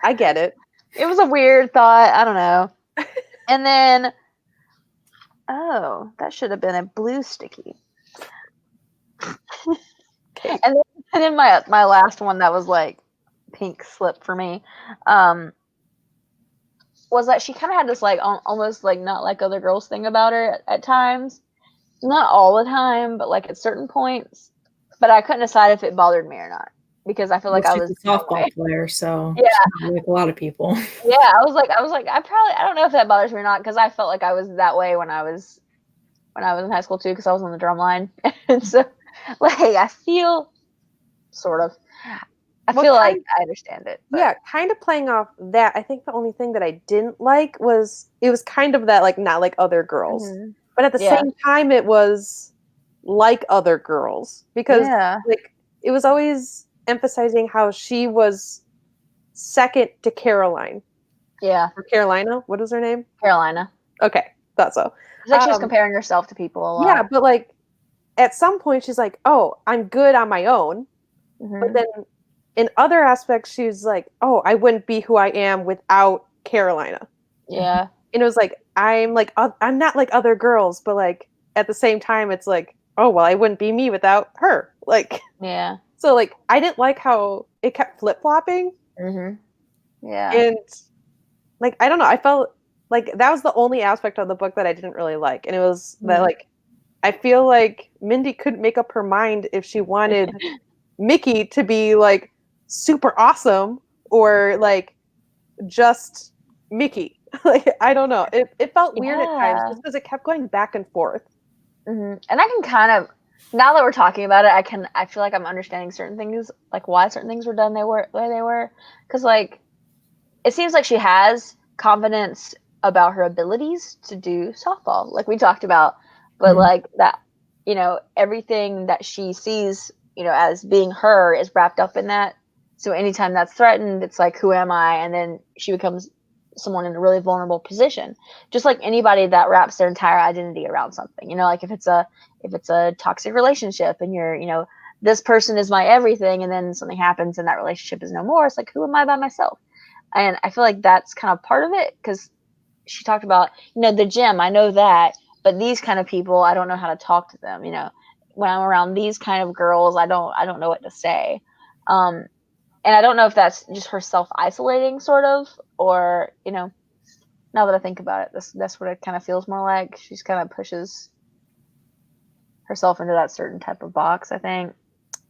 I get it. It was a weird thought. I don't know. And then, that should have been a blue sticky. Okay. And then my last one that was like pink slip for me was that she kind of had this like almost like not like other girls thing about her at times. Not all the time, but like at certain points. But I couldn't decide if it bothered me or not, because I feel like I was a softball player, so yeah, like a lot of people. Yeah, I was like, I don't know if that bothers me or not, because I felt like I was that way when I was in high school too, because I was on the drum line, and so like I feel sort of. I feel like I understand it. But. Yeah, kind of playing off that. I think the only thing that I didn't like was it was kind of that like not like other girls. Mm-hmm. But at the same time, it was like other girls, because like it was always emphasizing how she was second to Caroline. Yeah. Or Carolina. What is her name? Carolina. Okay, thought so. It's like she was comparing herself to people a lot. Yeah, but like at some point she's like, "Oh, I'm good on my own," but then in other aspects she's like, "Oh, I wouldn't be who I am without Carolina." Yeah. And it was like, I'm not like other girls, but like at the same time, it's like, oh, well, I wouldn't be me without her. Like, yeah. So like, I didn't like how it kept flip flopping. Mm-hmm. Yeah. And like, I don't know. I felt like that was the only aspect of the book that I didn't really like. And it was that like, I feel like Mindy couldn't make up her mind if she wanted Mickey to be like super awesome or like just Mickey. Like, I don't know. It felt weird at times just because it kept going back and forth. Mm-hmm. And I can kind of, now that we're talking about it, I feel like I'm understanding certain things, like why certain things were done the way they were. Because like, it seems like she has confidence about her abilities to do softball, like we talked about. But like that, everything that she sees, as being her is wrapped up in that. So anytime that's threatened, it's like, who am I? And then she becomes someone in a really vulnerable position, just like anybody that wraps their entire identity around something, like if it's a toxic relationship and you're this person is my everything, and then something happens and that relationship is no more. It's like, who am I by myself? And I feel like that's kind of part of it, because she talked about, the gym, I know that, but these kind of people, I don't know how to talk to them. When I'm around these kind of girls, I don't know what to say. And I don't know if that's just her self-isolating sort of, or, now that I think about it, that's what it kind of feels more like. She's kind of pushes herself into that certain type of box, I think.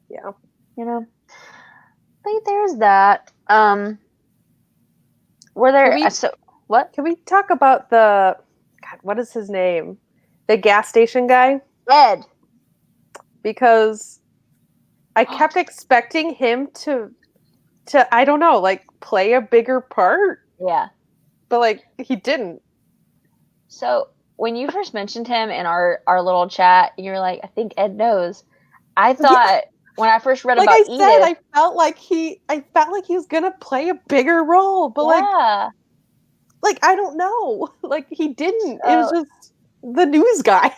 Yeah. But there's that. Were there what? Can we talk about God, what is his name? The gas station guy? Ed. Because I kept expecting him to I don't know, like play a bigger part. Yeah. But like he didn't. So when you first mentioned him in our little chat, you're like, I think Ed knows. I thought when I first read about Edith, I felt like he was gonna play a bigger role, but like I don't know. Like he didn't. It was just the news guy.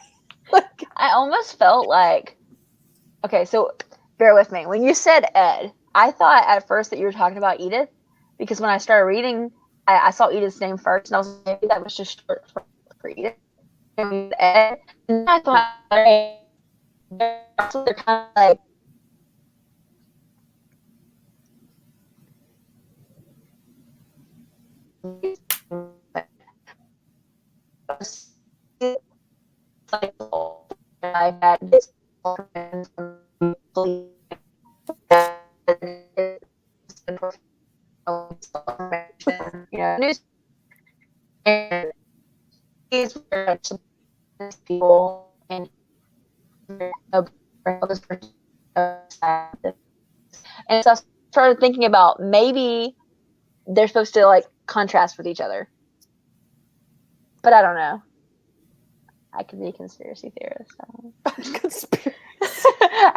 I almost felt like, okay, so bear with me. When you said Ed, I thought at first that you were talking about Edith, because when I started reading, I saw Edith's name first, and I was like, maybe that was just short for Edith. And Ed, and I thought, they're kind of like, I had this news, and these were people, and this person, and so I started thinking about maybe they're supposed to like contrast with each other, but I don't know. I could be a conspiracy theorist. I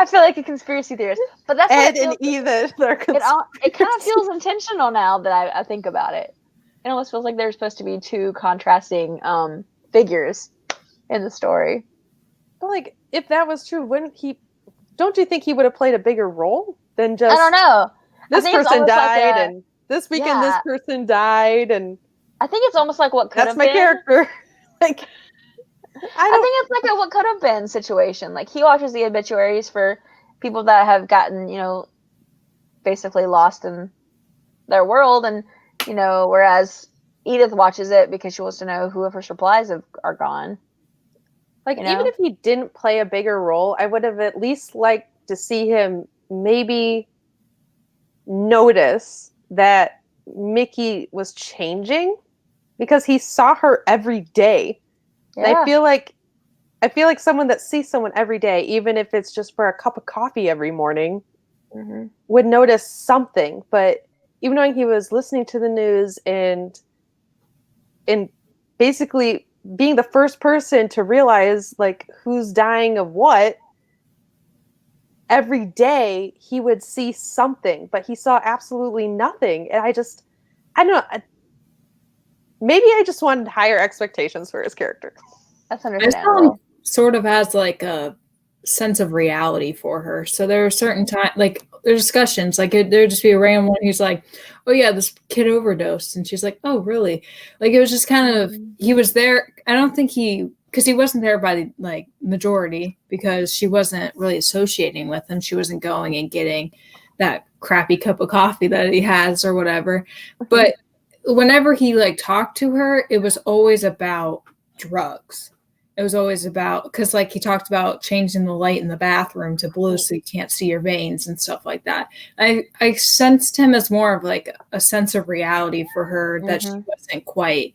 feel like a conspiracy theorist, but that's Ed and Edith. It kind of feels intentional now that I think about it. It almost feels like there's supposed to be two contrasting figures in the story. But like, if that was true, wouldn't he? Don't you think he would have played a bigger role than just? I don't know. This person died, and this weekend this person died, and I think it's almost like what could have been. That's my character. Like, I think it's like a what could have been situation. Like he watches the obituaries for people that have gotten, basically lost in their world, and whereas Edith watches it because she wants to know who of her supplies are gone. Like even if he didn't play a bigger role, I would have at least liked to see him maybe notice that Mickey was changing, because he saw her every day. Yeah. And I feel like someone that sees someone every day, even if it's just for a cup of coffee every morning, would notice something. But even knowing he was listening to the news and basically being the first person to realize like who's dying of what, every day he would see something, but he saw absolutely nothing. And I don't know. Maybe I just wanted higher expectations for his character. That's understandable. Sort of has like a sense of reality for her. So there are certain times, like there's discussions, like there'd just be a random one who's like, oh yeah, this kid overdosed. And she's like, oh really? Like it was just kind of, he was there. I don't think because he wasn't there by the like majority, because she wasn't really associating with him. She wasn't going and getting that crappy cup of coffee that he has or whatever. But whenever he like talked to her, it was always about drugs. It was always about, because like he talked about changing the light in the bathroom to blue so you can't see your veins and stuff like that. I sensed him as more of like a sense of reality for her that she wasn't quite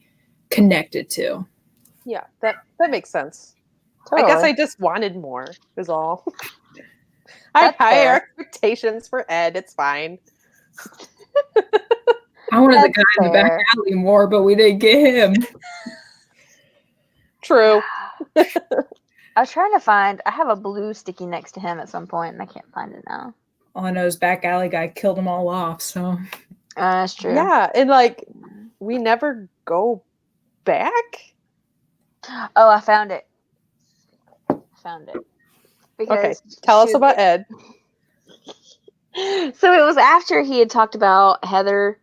connected to. Yeah, that makes sense. Totally. I guess I just wanted more is all. I have higher expectations for Ed. It's fine. I wanted the guy in the back alley more, but we didn't get him. True. I was trying to find, I have a blue sticky next to him at some point, and I can't find it now. All I know is back alley guy killed them all off, so. That's true. Yeah, and like, we never go back? Oh, I found it. Because okay, tell us about Ed. So it was after he had talked about Heather,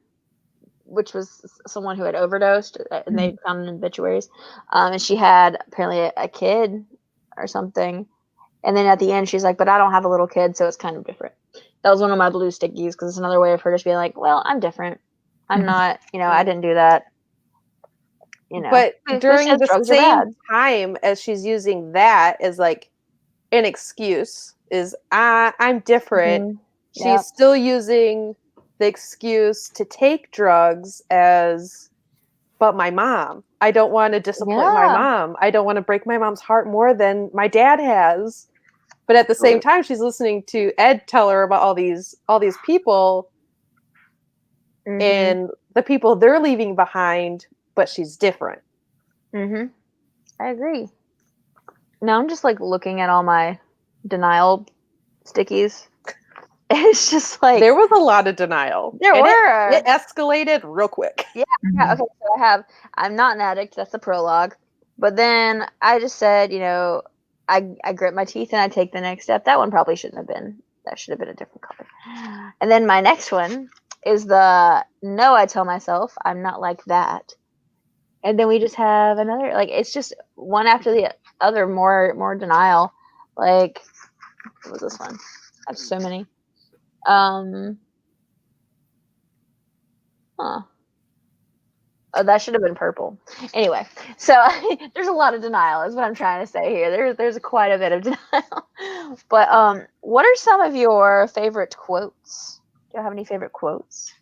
which was someone who had overdosed, and they found in obituaries. And she had apparently a kid or something. And then at the end, she's like, "But I don't have a little kid, so it's kind of different." That was one of my blue stickies because it's another way of her just being like, "Well, I'm different. I'm not, I didn't do that." But Who during says the drugs are same bad? time as she's using that as like an excuse, is I'm different. Mhm. She's Yep. still using the excuse to take drugs as, but my mom. I don't want to disappoint my Yeah. mom. I don't want to break my mom's heart more than my dad has. But at the same time, she's listening to Ed tell her about all these people Mhm. and the people they're leaving behind, but she's different. Mhm. I agree. Now I'm just like looking at all my denial stickies. It's just like There was a lot of denial. there And were. it escalated real quick. Yeah. Okay. So I'm not an addict. That's the prologue. But then I just said, I grit my teeth and I take the next step. That one probably shouldn't have been. That should have been a different color. And then my next one is the no. I tell myself I'm not like that. And then we just have another. Like it's just one after the other. More denial. Like what was this one? I have so many. Huh. Oh, that should have been purple. Anyway, so there's a lot of denial, is what I'm trying to say here. There's quite a bit of denial. But what are some of your favorite quotes? Do you have any favorite quotes?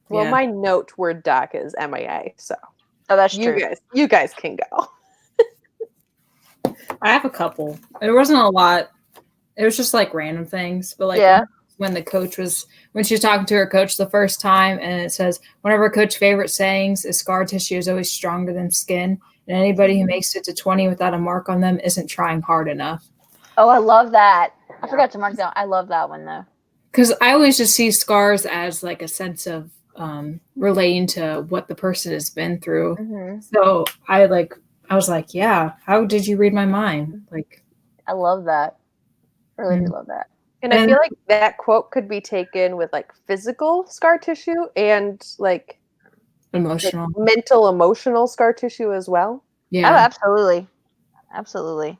Well, Yeah. my note word doc is MIA, so Oh, that's true. you guys can go. I have a couple. There wasn't a lot. It was just like random things, but like Yeah. when she was talking to her coach the first time, and it says one of her coach's favorite sayings is scar tissue is always stronger than skin, and anybody who makes it to 20 without a mark on them isn't trying hard enough. Oh, I love that. I forgot to mark that. I love that one though. Because I always just see scars as like a sense of relating to what the person has been through. Mm-hmm. So I was like, yeah, how did you read my mind? Like, I love that. I really do love that. And I feel like that quote could be taken with like physical scar tissue and like emotional, mental, emotional scar tissue as well. yeah. Oh, absolutely. Absolutely.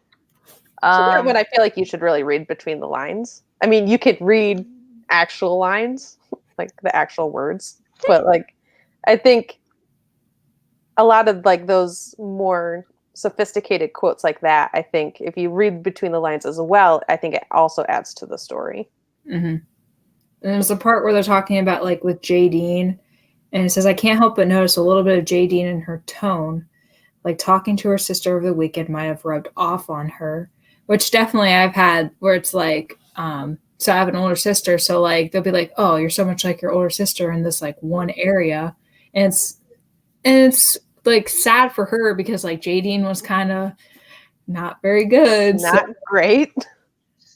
So that one I feel like you should really read between the lines. I mean, you could read actual lines, like the actual words, but like I think a lot of like those more sophisticated quotes like that, I think if you read between the lines as well, I think it also adds to the story. Mm-hmm. And there's a part where they're talking about like with Jadine, and it says, I can't help but notice a little bit of Jadine in her tone, like talking to her sister over the weekend might have rubbed off on her, which definitely I've had where it's like, so I have an older sister, so like they'll be like, oh, you're so much like your older sister in this like one area, and it's like sad for her because like Jadine was kind of not very good, Not great.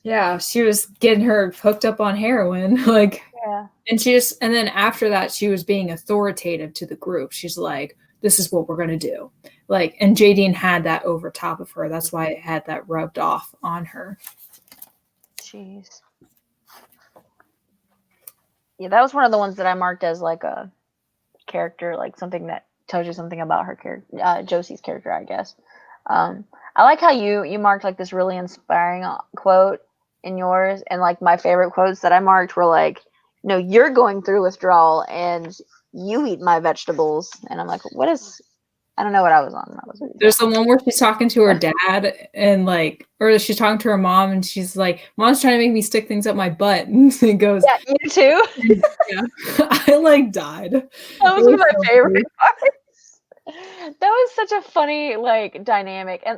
yeah, she was getting her hooked up on heroin, like, yeah. and then after that, she was being authoritative to the group. She's like, this is what we're going to do. Like, and Jadine had that over top of her. That's why it had that rubbed off on her. Jeez. Yeah, that was one of the ones that I marked as like a character, like something that tells you something about her character, Josie's character, I guess. I like how you marked like this really inspiring quote in yours, and like my favorite quotes that I marked were like, "No, you're going through withdrawal, and you eat my vegetables," and I'm like, "What is?" I don't know what I was on. There's the one where she's talking to her dad and like, or she's talking to her mom and she's like, Mom's trying to make me stick things up my butt. And it goes, yeah, you too. yeah. I like died. That was one of my favorite parts. That was such a funny like dynamic, and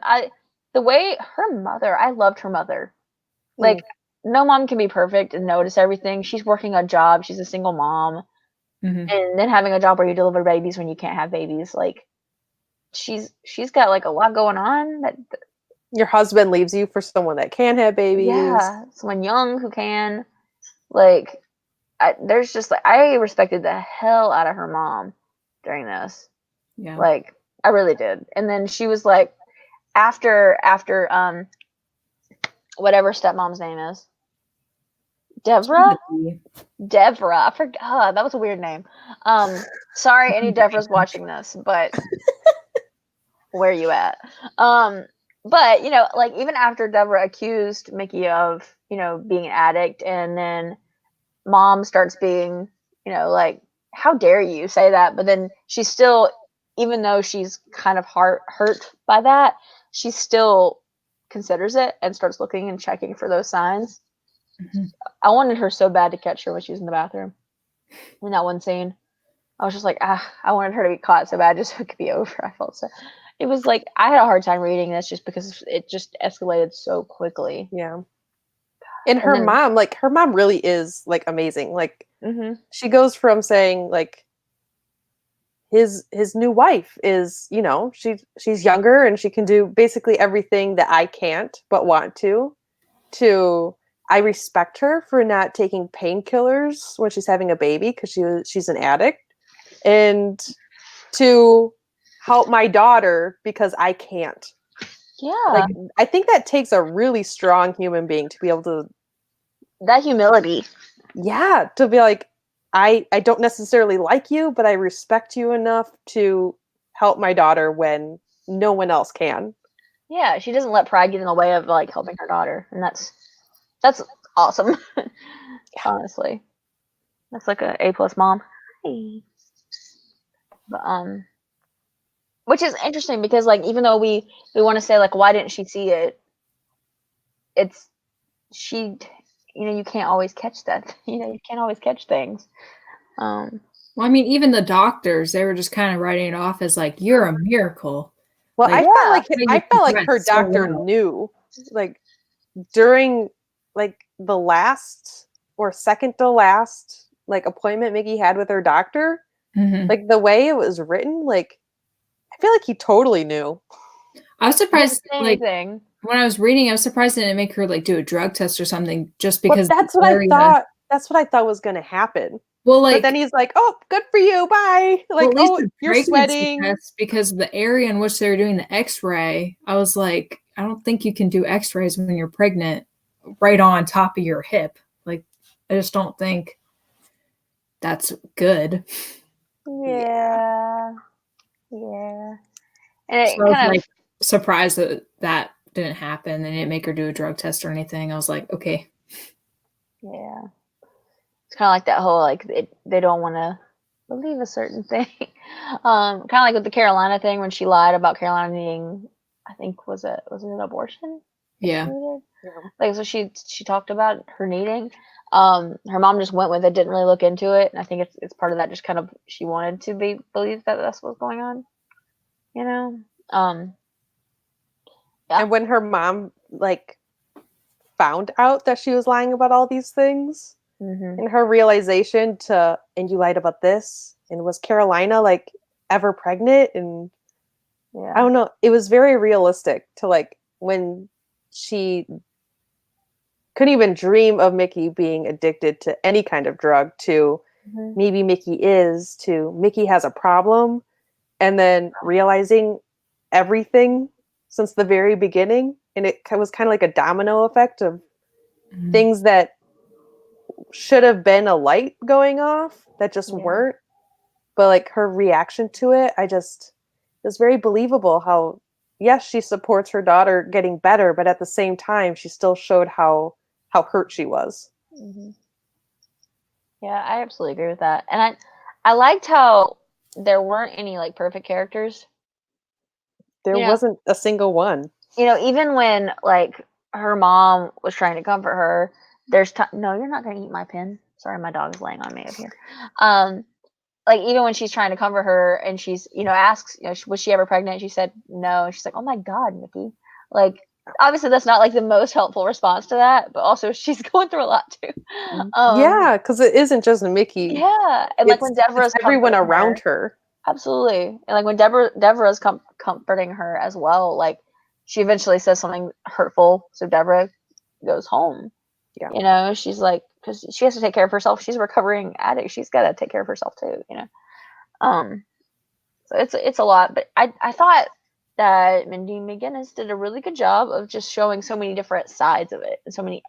the way her mother, I loved her mother. Like, no mom can be perfect and notice everything. She's working a job. She's a single mom, and then having a job where you deliver babies when you can't have babies. Like, she's got like a lot going on. That Your husband leaves you for someone that can have babies. yeah, someone young who can. Like, there's just like I respected the hell out of her mom during this. Yeah. Like, I really did. And then she was like, after whatever stepmom's name is. Devra? Devra. I forgot. That was a weird name. Sorry, any Devras watching this, but where you at? But like even after Devra accused Mickey of being an addict, and then Mom starts being like, how dare you say that? But then she's still, even though she's kind of hurt by that, she still considers it and starts looking and checking for those signs. Mm-hmm. I wanted her so bad to catch her when she was in the bathroom. In that one scene, I was just like, I wanted her to be caught so bad just so it could be over. I felt so. It was like I had a hard time reading this just because it just escalated so quickly. Yeah. And her mom, like her mom really is like amazing. Like she goes from saying like his new wife is, she's younger and she can do basically everything that I can't but want to I respect her for not taking painkillers when she's having a baby because she's an addict, and to help my daughter because I can't. Yeah. Like I think that takes a really strong human being to be able to, that humility. Yeah, to be like, I don't necessarily like you, but I respect you enough to help my daughter when no one else can. Yeah, she doesn't let pride get in the way of like helping her daughter, and that's awesome. Honestly, that's like a A+ mom. Hey. But which is interesting because like even though we want to say like why didn't she see it, it's she, you can't always catch that. You can't always catch things. Well, I mean, even the doctors, they were just kind of writing it off as like, you're a miracle. Well, like, I felt like her doctor knew, like during like the last or second to last like appointment Mickey had with her doctor, like the way it was written, like I feel like he totally knew. I was surprised, like when I was reading, I was surprised it didn't make her like do a drug test or something just because. But that's what I thought. That's what I thought was going to happen. Well, like, but then he's like, "Oh, good for you, bye." Like, well, oh, you're sweating. Because the area in which they were doing the X-ray, I was like, I don't think you can do X-rays when you're pregnant, right on top of your hip. Like, I just don't think that's good. Yeah. And it so I was like surprised that didn't happen. They didn't make her do a drug test or anything. I was like, okay. Yeah. It's kind of like that whole like they don't want to believe a certain thing. Kind of like with the Carolina thing when she lied about Carolina needing, I think was it an abortion? Yeah. Like so she talked about her needing. Her mom just went with it, didn't really look into it, and I think it's part of that. Just kind of she wanted to believe that that's what's going on. Yeah. And when her mom like found out that she was lying about all these things, and her realization and you lied about this, and was Carolina like ever pregnant? And I don't know, it was very realistic to like when she couldn't even dream of Mickey being addicted to any kind of drug to maybe Mickey is to Mickey has a problem, and then realizing everything since the very beginning, and it was kind of like a domino effect of things that should have been a light going off that just weren't. But like her reaction to it, it was very believable how yes, she supports her daughter getting better, but at the same time she still showed how hurt she was. Yeah, I absolutely agree with that. And I liked how there weren't any like perfect characters. There wasn't a single one. Even when like her mom was trying to comfort her, there's no, you're not going to eat my pin. Sorry, my dog is laying on me up here. Like even when she's trying to comfort her and she's, asks, was she ever pregnant? She said no. And she's like, oh my God, Mickey. Like, obviously that's not like the most helpful response to that, but also she's going through a lot too. Yeah, because it isn't just Mickey. Yeah, and like when Deborah's everyone around her. Absolutely, and like when Deborah's comforting her as well, like she eventually says something hurtful, so Deborah goes home. Yeah, she's like, because she has to take care of herself. She's a recovering addict. She's got to take care of herself too. So it's a lot, but I thought that Mindy McGinnis did a really good job of just showing so many different sides of it, and so many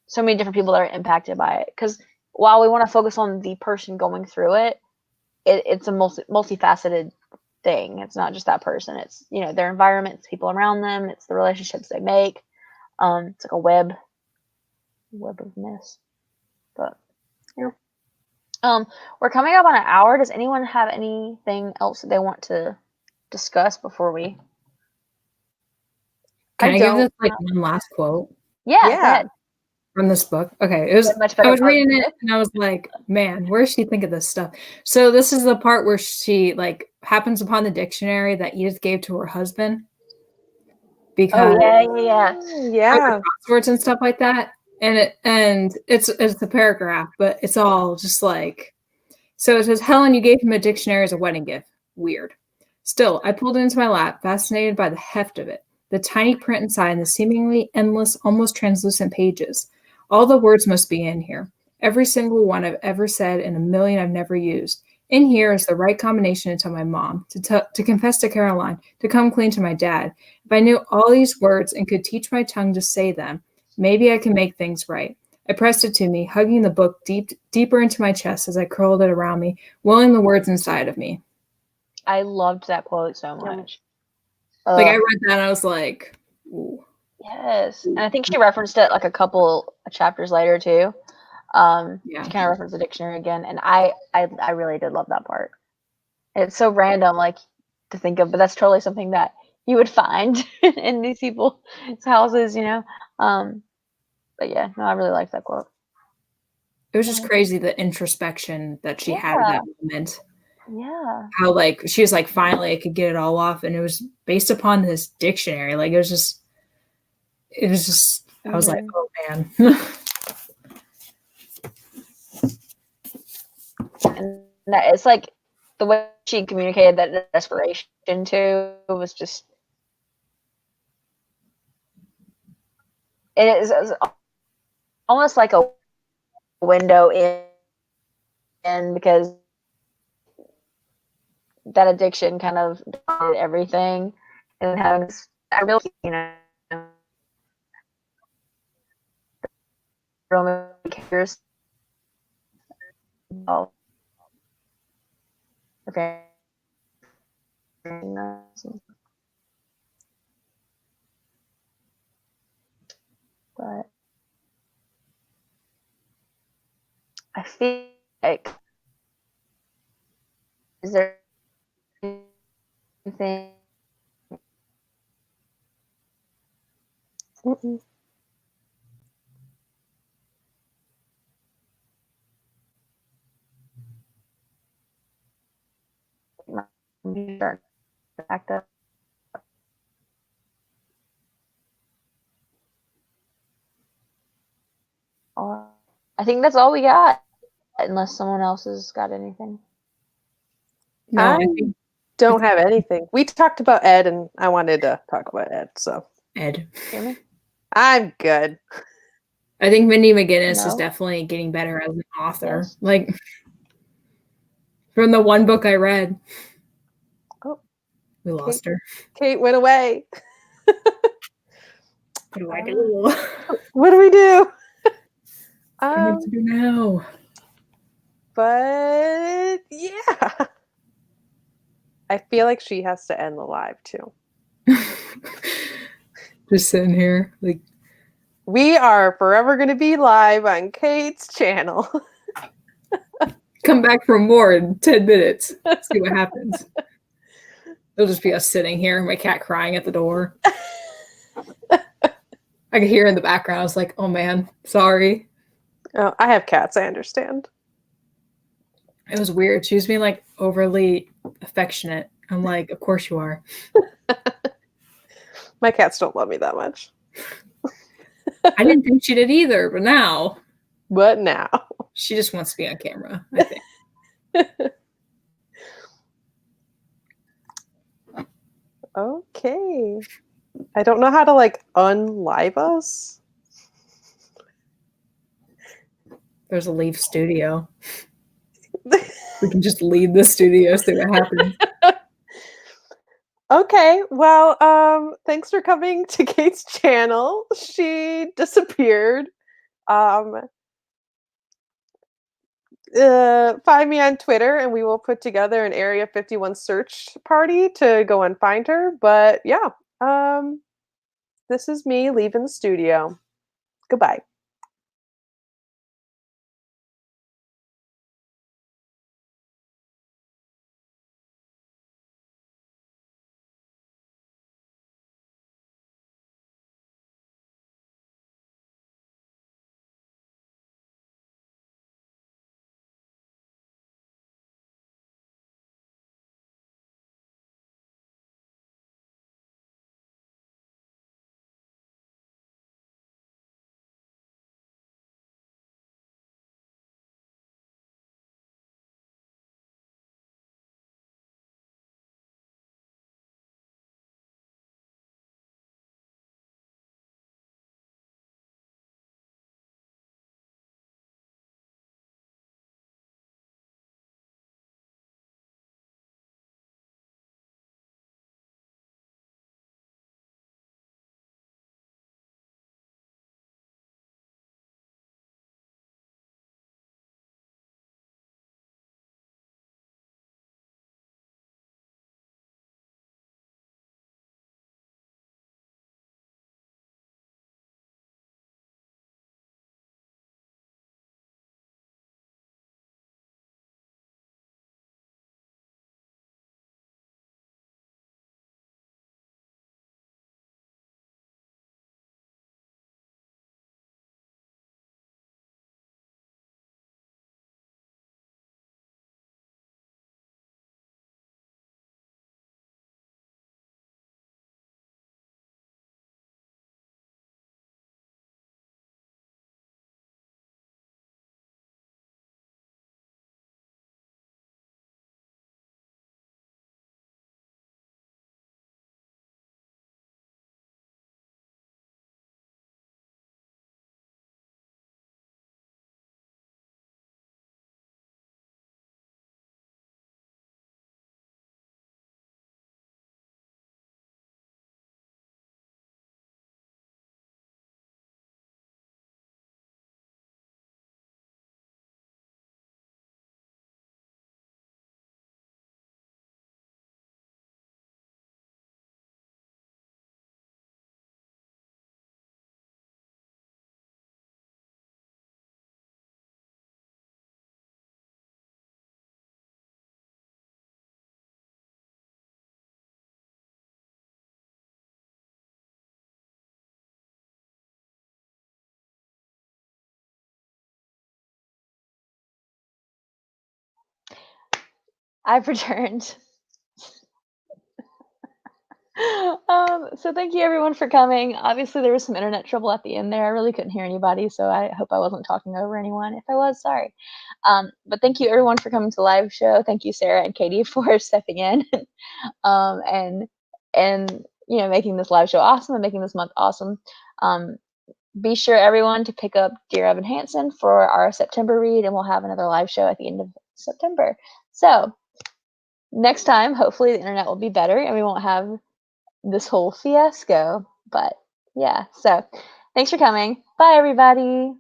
so many different people that are impacted by it. Because while we want to focus on the person going through it, it's a multifaceted thing. It's not just that person. It's, you know, their environment, it's people around them, it's the relationships they make. It's like a web of mess. But yeah. We're coming up on an hour. Does anyone have anything else that they want to discuss before we? Can I give this don't. one last quote Yeah, go ahead. from this book? Okay, it was Much better I was part reading than it and I was like, man, where does she think of this stuff? So this is the part where she happens upon the dictionary that Edith gave to her husband because Yeah. crosswords and stuff like that. And it's a paragraph, but it's all just like, so it says, Helen, you gave him a dictionary as a wedding gift. Weird. Still, I pulled it into my lap, fascinated by the heft of it, the tiny print inside and the seemingly endless, almost translucent pages. All the words must be in here. Every single one I've ever said and a million I've never used. In here is the right combination to tell my mom, to confess to Caroline, to come clean to my dad. If I knew all these words and could teach my tongue to say them, maybe I can make things right. I pressed it to me, hugging the book deeper into my chest as I curled it around me, willing the words inside of me. I loved that quote so much. I read that and I was like, ooh. Yes. And I think she referenced it like a couple chapters later too. She kind of referenced the dictionary again. And I really did love that part. It's so random, like, to think of, but that's totally something that you would find in these people's houses, you know? But yeah, no, I really liked that quote. It was just crazy, the introspection that she had at that moment. Yeah. How she was like, finally I could get it all off. And it was based upon this dictionary. Like, it was just, I was like, oh man. And that, it's like the way she communicated that desperation too was just, it is almost like a window in because that addiction kind of dominated everything, and having I really, you know, really cares. Oh, okay. But I feel like, is there anything? Backed up. I think that's all we got, unless someone else has got anything. No, I don't have anything. We talked about Ed, and I wanted to talk about Ed. So Ed, Hear me? I'm good. I think Mindy McGinnis is definitely getting better as an author. Yes. Like, from the one book I read, we lost her. Kate went away. What do I do? What do we do? What do we do now? But yeah, I feel like she has to end the live too. Just sitting here, like, we are forever going to be live on Kate's channel. Come back for more in 10 minutes. See what happens. It'll just be us sitting here, my cat crying at the door. I could hear in the background. I was like, oh man, sorry. Oh, I have cats. I understand. It was weird. She was being like overly affectionate. I'm like, of course you are. My cats don't love me that much. I didn't think she did either, but now. But now. She just wants to be on camera, I think. Okay. I don't know how to like unlive us. There's a leave studio. We can just leave the studio, see what happens. Okay, well, thanks for coming to Kate's channel. She disappeared Find me on Twitter and we will put together an Area 51 search party to go and find her. But yeah, this is me leaving the studio. Goodbye. I've returned. So thank you everyone for coming. Obviously, there was some internet trouble at the end there. I really couldn't hear anybody, so I hope I wasn't talking over anyone. If I was, sorry. But thank you everyone for coming to the live show. Thank you, Sarah and Katie, for stepping in and making this live show awesome and making this month awesome. Be sure everyone to pick up Dear Evan Hansen for our September read, and we'll have another live show at the end of September. So next time, hopefully the internet will be better and we won't have this whole fiasco. But yeah, so thanks for coming. Bye, everybody.